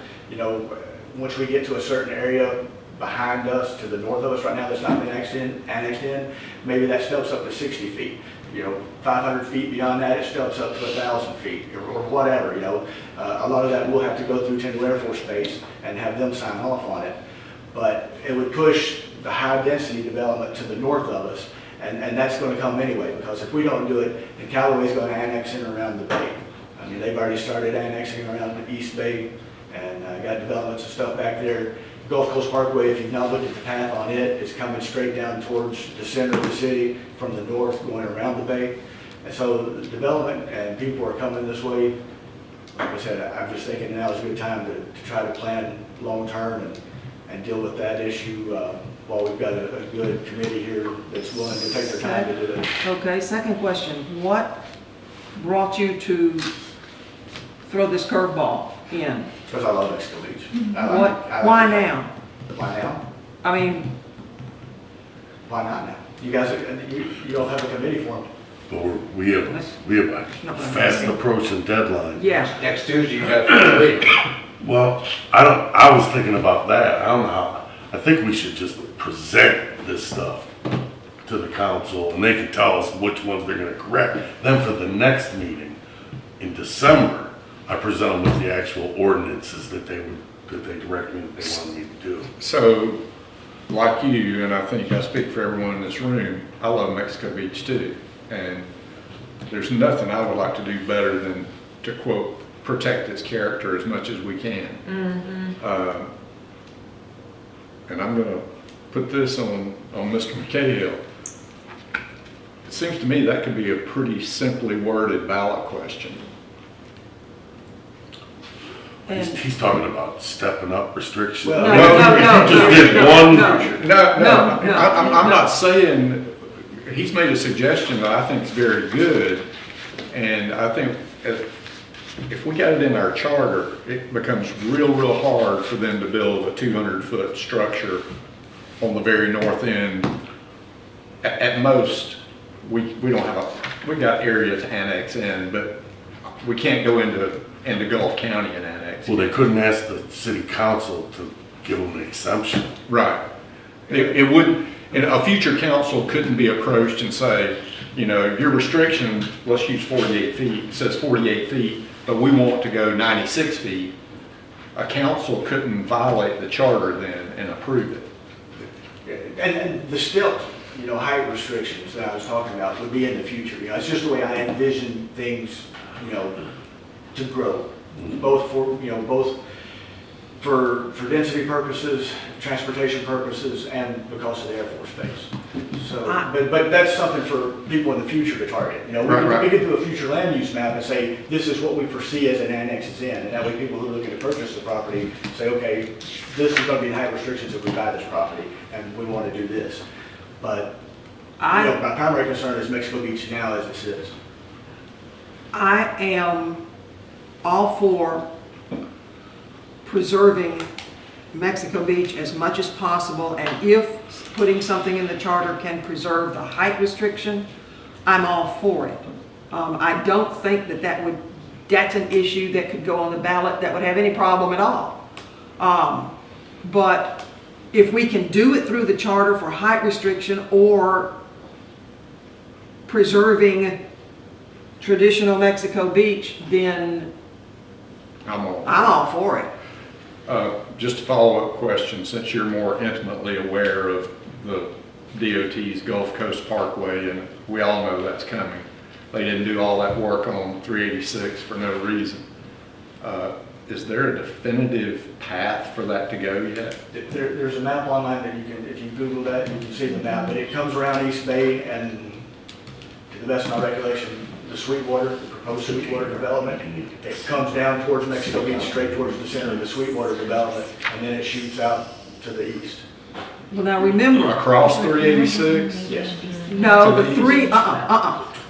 Once we get to a certain area behind us, to the north of us right now that's not been annexed in, maybe that steps up to 60 feet. 500 feet beyond that, it steps up to 1,000 feet or whatever, A lot of that will have to go through Tyndall Air Force Base and have them sign off on it. But it would push the high density development to the north of us, and that's going to come anyway, because if we don't do it, then Callaway's going to annex in around the bay. I mean, they've already started annexing around the East Bay and got developments and stuff back there. Gulf Coast Parkway, if you've not looked at the path on it, it's coming straight down towards the center of the city from the north, going around the bay. And so the development and people are coming this way. Like I said, I'm just thinking now is a good time to try to plan long-term and deal with that issue while we've got a good committee here that's willing to take their time to do it. Okay, second question. What brought you to throw this curveball in? Because I love Mexico Beach. Why now? Why now? I mean, Why not now? You guys, you don't have a committee formed. But we have a Not what I'm fast asking. approaching deadline. yeah. Next Tuesday, you got 3 weeks. Well, I was thinking about that. I don't know how, I think we should just present this stuff to the council and they can tell us which ones they're gonna correct. Then for the next meeting in December, I present them with the actual ordinances that they direct me, that they wanted me to do. So, like you, and I think I speak for everyone in this room, I love Mexico Beach too. And there's nothing I would like to do better than to quote, protect its character as much as we can. And I'm gonna put this on Mr. McCahill. It seems to me that could be a pretty simply worded ballot question. He's talking about stepping up restrictions. Well, No, If you just did one, No, No. I'm not saying, he's made a suggestion that I think is very good, and I think if we got it in our charter, it becomes real hard for them to build a 200-foot structure on the very north end. At most, we don't have we got area to annex in, but we can't go into Gulf County and annex. well, they couldn't ask the city council to give them an exemption. Right. It wouldn't, and a future council couldn't be approached and say, your restriction, let's use 48 feet, it says 48 feet, but we want to go 96 feet. A council couldn't violate the charter then and approve it. And the stilt, height restrictions that I was talking about would be in the future. It's just the way I envision things, to grow, both for density purposes, transportation purposes, and because of the Air Force Base. So, but that's something for people in the future to target. We could do a future land use map and say, this is what we foresee as an annex is in. And that way people who are looking to purchase the property say, okay, this is going to be the height restrictions if we buy this property, and we want to do this. But, my primary concern is Mexico Beach now as it sits. I am all for preserving Mexico Beach as much as possible, and if putting something in the charter can preserve the height restriction, I'm all for it. I don't think that's an issue that could go on the ballot that would have any problem at all. But if we can do it through the charter for height restriction or preserving traditional Mexico Beach, then I'm all for it. Just a follow-up question, since you're more intimately aware of the DOT's Gulf Coast Parkway, and we all know that's coming. They didn't do all that work on 386 for no reason. Is there a definitive path for that to go yet? There's a map online that you can, if you Google that, you can see the map, but it comes around East Bay and to the best of my recollection, the Sweetwater, the proposed Sweetwater development, it comes down towards Mexico Beach, straight towards the center of the Sweetwater development, and then it shoots out to the east. Well, now remember, Across 386? Yes. no, To the the three, east.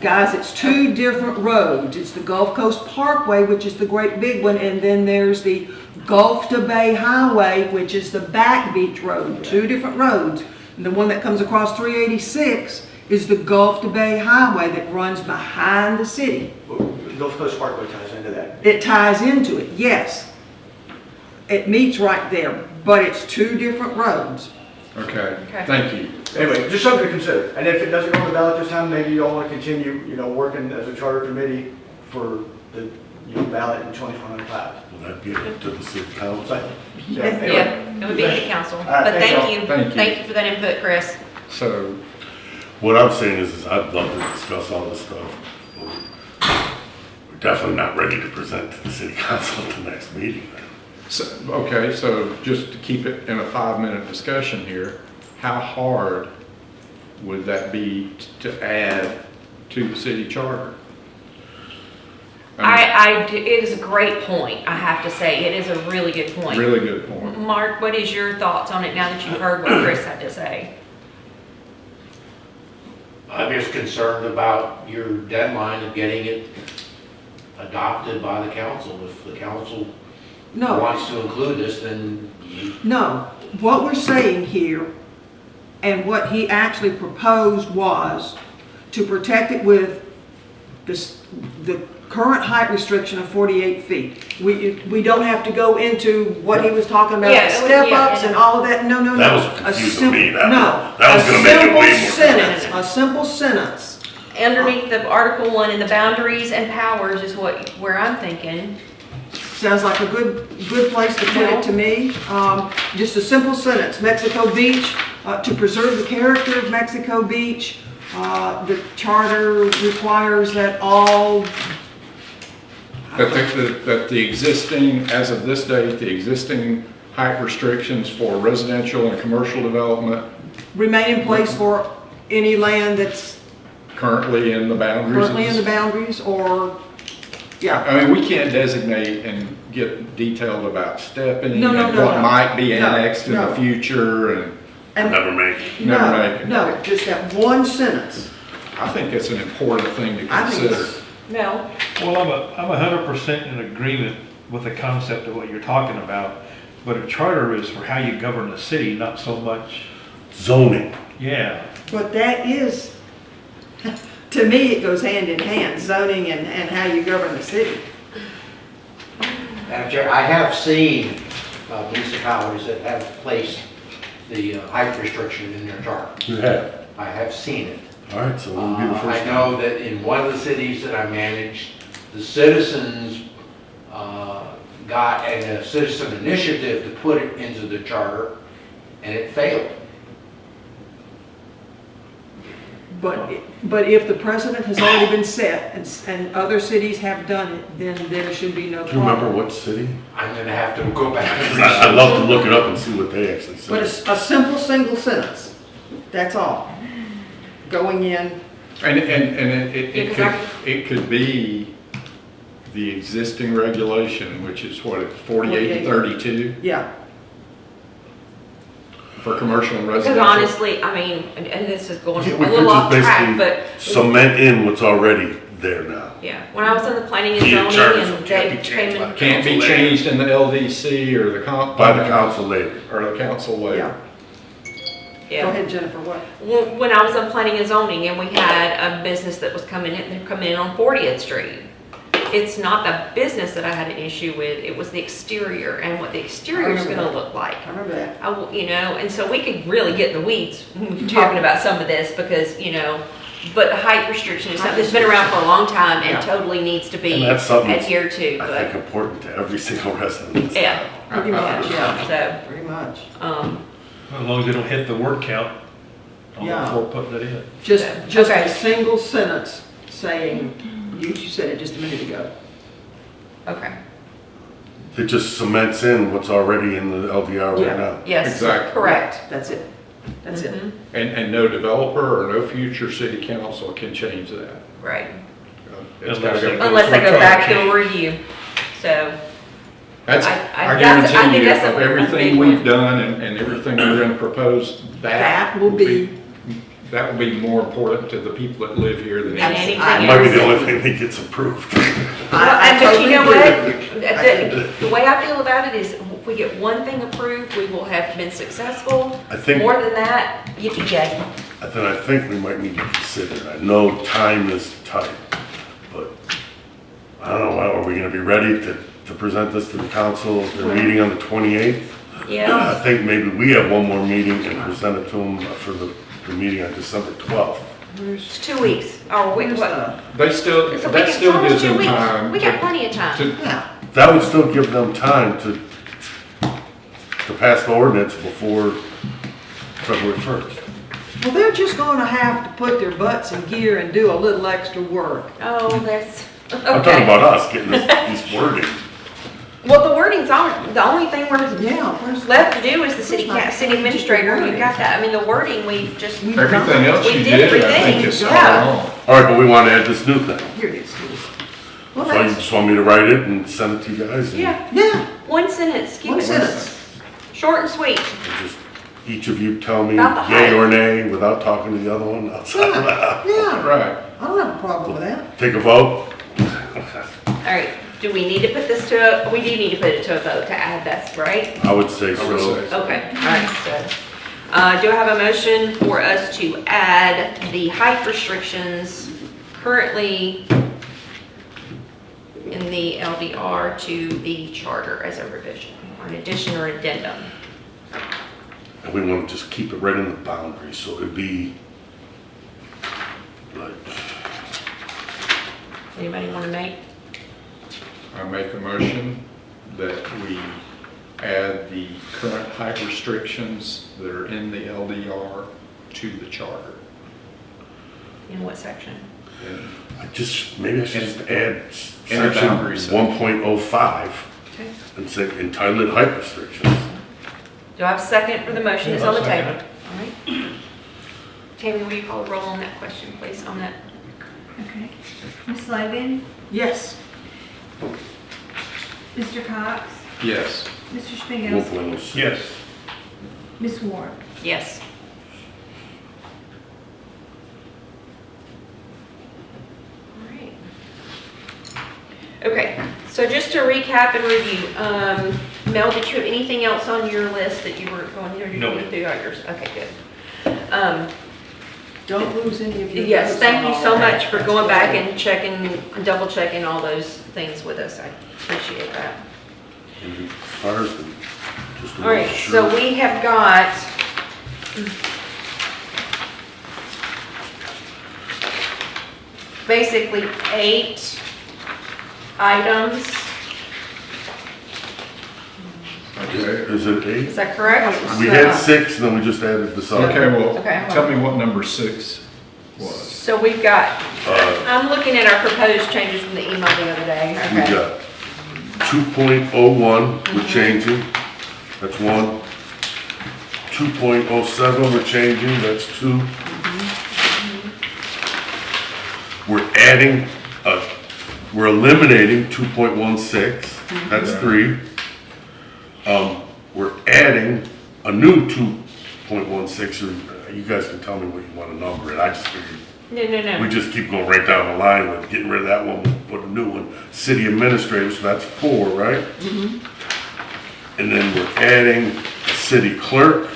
Guys, it's two different roads. It's the Gulf Coast Parkway, which is the great big one, and then there's the Gulf to Bay Highway, which is the back beach road, two different roads. And the one that comes across 386 is the Gulf to Bay Highway that runs behind the city. Gulf Coast Parkway ties into that. It ties into it, yes. It meets right there, but it's two different roads. Okay, Okay. thank you. Anyway, just something to consider. And if it doesn't go on the ballot this time, maybe you all want to continue, working as a charter committee for the, ballot in 2025. Will that get to the city council? But, yeah, Yeah, anyway. it would be the council. right, But thanks, thank y'all. you. Thank you. Thank you for that input, Chris. So, What I'm saying is I'd love to discuss all this stuff. We're definitely not ready to present to the city council at the next meeting. okay, so just to keep it in a 5-minute discussion here, how hard would that be to add to the city charter? It is a great point, I have to say. It is a really good point. Really good point. Mark, what is your thoughts on it now that you've heard what Chris had to say? I'm just concerned about your deadline of getting it adopted by the council. If the council No, wants to include this, then you, no. What we're saying here, and what he actually proposed was to protect it with the current height restriction of 48 feet. We don't have to go into what he was talking about, Yeah, the it was- step yeah, ups yeah. and all of that. No, no, no. That was A confusing sim- me. That No. was gonna make it way more A simple sentence, a simple sentence. Underneath the Article 1 in the boundaries and powers is where I'm thinking. Sounds like a good place to put it to me. Just a simple sentence, Mexico Beach, to preserve the character of Mexico Beach, the charter requires that all, That the existing, as of this date, the existing height restrictions for residential and commercial development remain in place for any land that's currently in the boundaries. currently in the boundaries or, yeah. I mean, we can't designate and get detailed about stepping No, no, and no, what no. might be No, annexed in no. the future, and And Never make it. never no, make it. no, just that one sentence. I think it's an important thing to I think consider. it's, No. Well, I'm 100% in agreement with the concept of what you're talking about, but a charter is for how you govern the city, not so much, Zoning. yeah. but that is, to me, it goes hand in hand, zoning and how you govern the city. Madam Chair, I have seen municipalities that have placed the height restriction in their charter. You have. I have seen it. All right, so we'll be the first. I know that in one of the cities that I managed, the citizens got a citizen initiative to put it into the charter, and it failed. But if the precedent has already been set and other cities have done it, then there should be no Do you remember problem. what city? I'm gonna have to go back and 'Cause research. I'd love to look it up and see what they actually But said. it's a simple single sentence, that's all. Going in, And it Yeah, 'cause could, I- it could be the existing regulation, which is what, it's 48 and 32 yeah, for commercial and Because residential? honestly, I mean, and this is going Yeah, a we could little just off track, basically but Cement in what's already there now. yeah, when I was in the planning and The zoning charters and can't they be came changed in. by the Can't be council later. changed in the LDC or the comp. By the council later. Or the council yeah. later. Go Yeah. ahead, Jennifer, what? When I was in planning and zoning and we had a business that was coming in, they're coming in on 40th Street. It's not the business that I had an issue with, it was the exterior and what the exterior is gonna look like. I remember that. And so we could really get in the weeds talking about some of this because, but the height restriction is something that's been around for a long time Yeah. and totally needs to be And that's something that's, adhered to, I but, think, important to every single resident. of this yeah. town. Pretty much, yeah, So, pretty much. As long as they don't hit the word count on Yeah. before putting it in. Just Okay. a single sentence saying, you said it just a minute ago. okay, It just cements in what's already in the LDR Yeah. right now. yes, Exactly. correct. That's it. That's it. And no developer or no future city council can change that. Right. It's gotta go- Unless they go back to a review, so. That's, I I think guarantee you, that's a of everything big we've one. done and everything we're gonna propose, That will be- that will be more important to the people that live here than And anything. anything It might be else. the only thing that gets approved. But you know agree. what? The way I feel about it is, if we get one thing approved, we will have been successful. I think- More than that, yippee-ki-yay. I think we might need to consider, I know time is tight, but I don't know, are we gonna be ready to present this to the council at their meeting on the 28th? Yeah. I think maybe we have one more meeting and present it to them for the meeting on December 12th. It's 2 weeks, or Where's what? They still, It's a that week, still it's almost gives 2 them weeks. time. We got plenty of time. to- Yeah, That would still give them time to pass the ordinance before February 1st. well, they're just gonna have to put their butts in gear and do a little extra work. Oh, that's, I'm talking okay. about us getting this wording. Well, the wording's on, the only thing we're Yeah, where's left to do is the city administrator, and we've got that. I mean, the wording, we've just, Everything else We you did did, I everything, think is spot yeah. on. All right, but we want to add this new thing. Here it is. Well, So you that's, just want me to write it and send it to you guys? And yeah, yeah, one sentence, keep one it sentence. short and sweet. just each of you tell me About the yay height. or nay without talking to the other one outside loud. Yeah, Right. I don't have a problem with that. Take a vote. All right, do we need to put this to a, we do need to put it to a vote to add, that's right? I would say I would so. say. Okay, all right, so, do I have a motion for us to add the height restrictions currently in the LDR to the charter as a revision, or an addition or addendum? And we want to just keep it right in the boundary, so it'd be like, Anybody want to make? I make a motion that we add the current height restrictions that are in the LDR to the charter. In what section? And maybe I should just add In the section boundary section. 1.05 Okay. and say entitled height restrictions. Do I have a second for the motion? It's Yeah, on the I'll table. second All right. Tammy, will you call the roll on that question, please, on that? Okay. Ms. Logan, Yes, Mr. Cox, yes, Mr. Spagowski, 1.06. Yes. Ms. Ward. Yes. All right. Okay, so just to recap and review, Mel, did you have anything else on your list that you were going to No. do throughout yours? Okay, good. don't lose any of your. Yes, votes thank on you all so that. much for going back and checking, double checking all those things with us. I appreciate that. And as far as the, just to All right, make so sure. we have got basically 8 items. okay. Is it Is 8? that correct? We had 6 and then we just added this other. Okay, well, Okay, hold tell on. me what number 6 was. So we've got, Uh, I'm looking at our proposed changes from the email the other day. We Okay. got 2.01, we're changing, that's 1. 2.07, we're changing, that's 2. We're adding, we're eliminating 2.16, that's 3. We're adding a new 2.16, or you guys can tell me what you want to number it, I just figured No, no, we no. just keep going right down the line with getting rid of that one, we'll put a new one. City administrator, so that's 4, right? And then we're adding city clerk,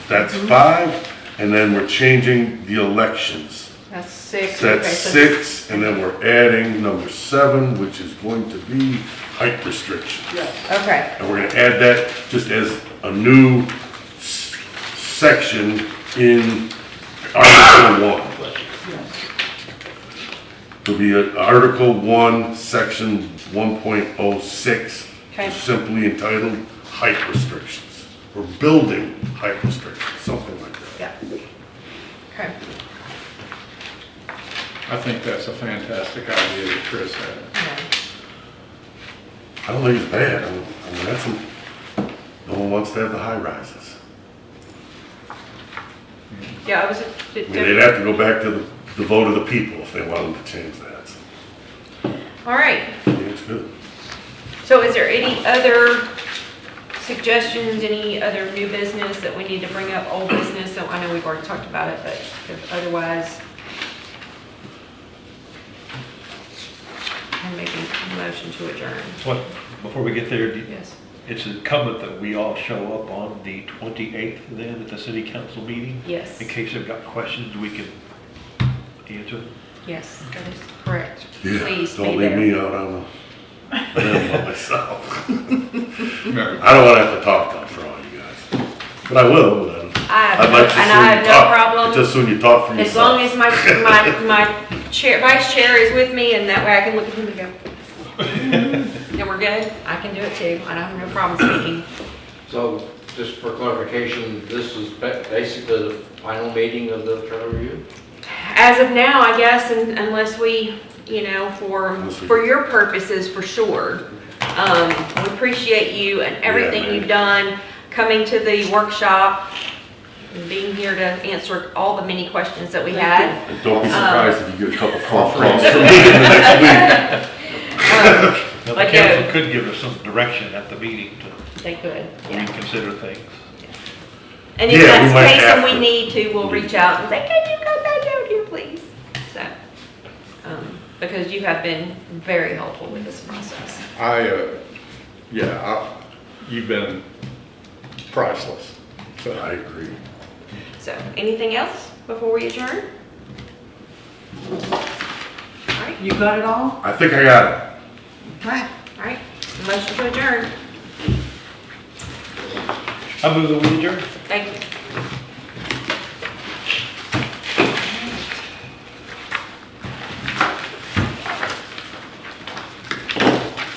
that's 5. And then we're changing the elections. That's 6. So that's Okay, so- 6, and then we're adding number 7, which is going to be height restrictions. Okay, And we're gonna add that just as a new section in Article 1. It'll be Article 1, Section 1.06, Okay. simply entitled height restrictions, or building height restrictions, something like that. yeah. Okay. I think that's a fantastic idea that Chris had. Yeah. I don't think it's bad, I mean, that's, no one wants to have the high rises. Yeah, I was, I mean, they'd have to go back to the vote of the people if they wanted to change that. So, all right. I think it's good. So is there any other suggestions, any other new business that we need to bring up, old business? So I know we've already talked about it, but if otherwise, I'm making a motion to adjourn. What, before we get there, Yes. it's incumbent that we all show up on the 28th then at the city council meeting. Yes. In case they've got questions, we can answer. Yes, that is correct. Yeah, Please don't be leave there. me out on the limb by myself. No, I don't want to have to talk tough for all you guys, but I will. I'd like to And see I you have no talk. problem. Just when you talk for As yourself. long as my chair, vice chair is with me, and that way I can look at him and go, and we're good, I can do it too, I don't have no problem speaking. So, just for clarification, this is basically the final meeting of the charter review? As of now, I guess, unless we, you know, for your purposes, for sure. We appreciate you and everything man. you've done, coming to the workshop, and being here to answer all the many questions that we had. And don't be surprised if you get a couple phone calls from me in the next week. Now, the Like council a- could give us some direction at the meeting They could, yeah. reconsider things. And if Yeah, we that's might the case have and we to. need to, we'll reach out and say, can you come back down here, please? So, because you have been very helpful with this process. you've been priceless. So I agree. So, anything else before we adjourn? All right, You got it all? I think I got it. Okay. all right, motion to adjourn. I move that we adjourn. Thank you.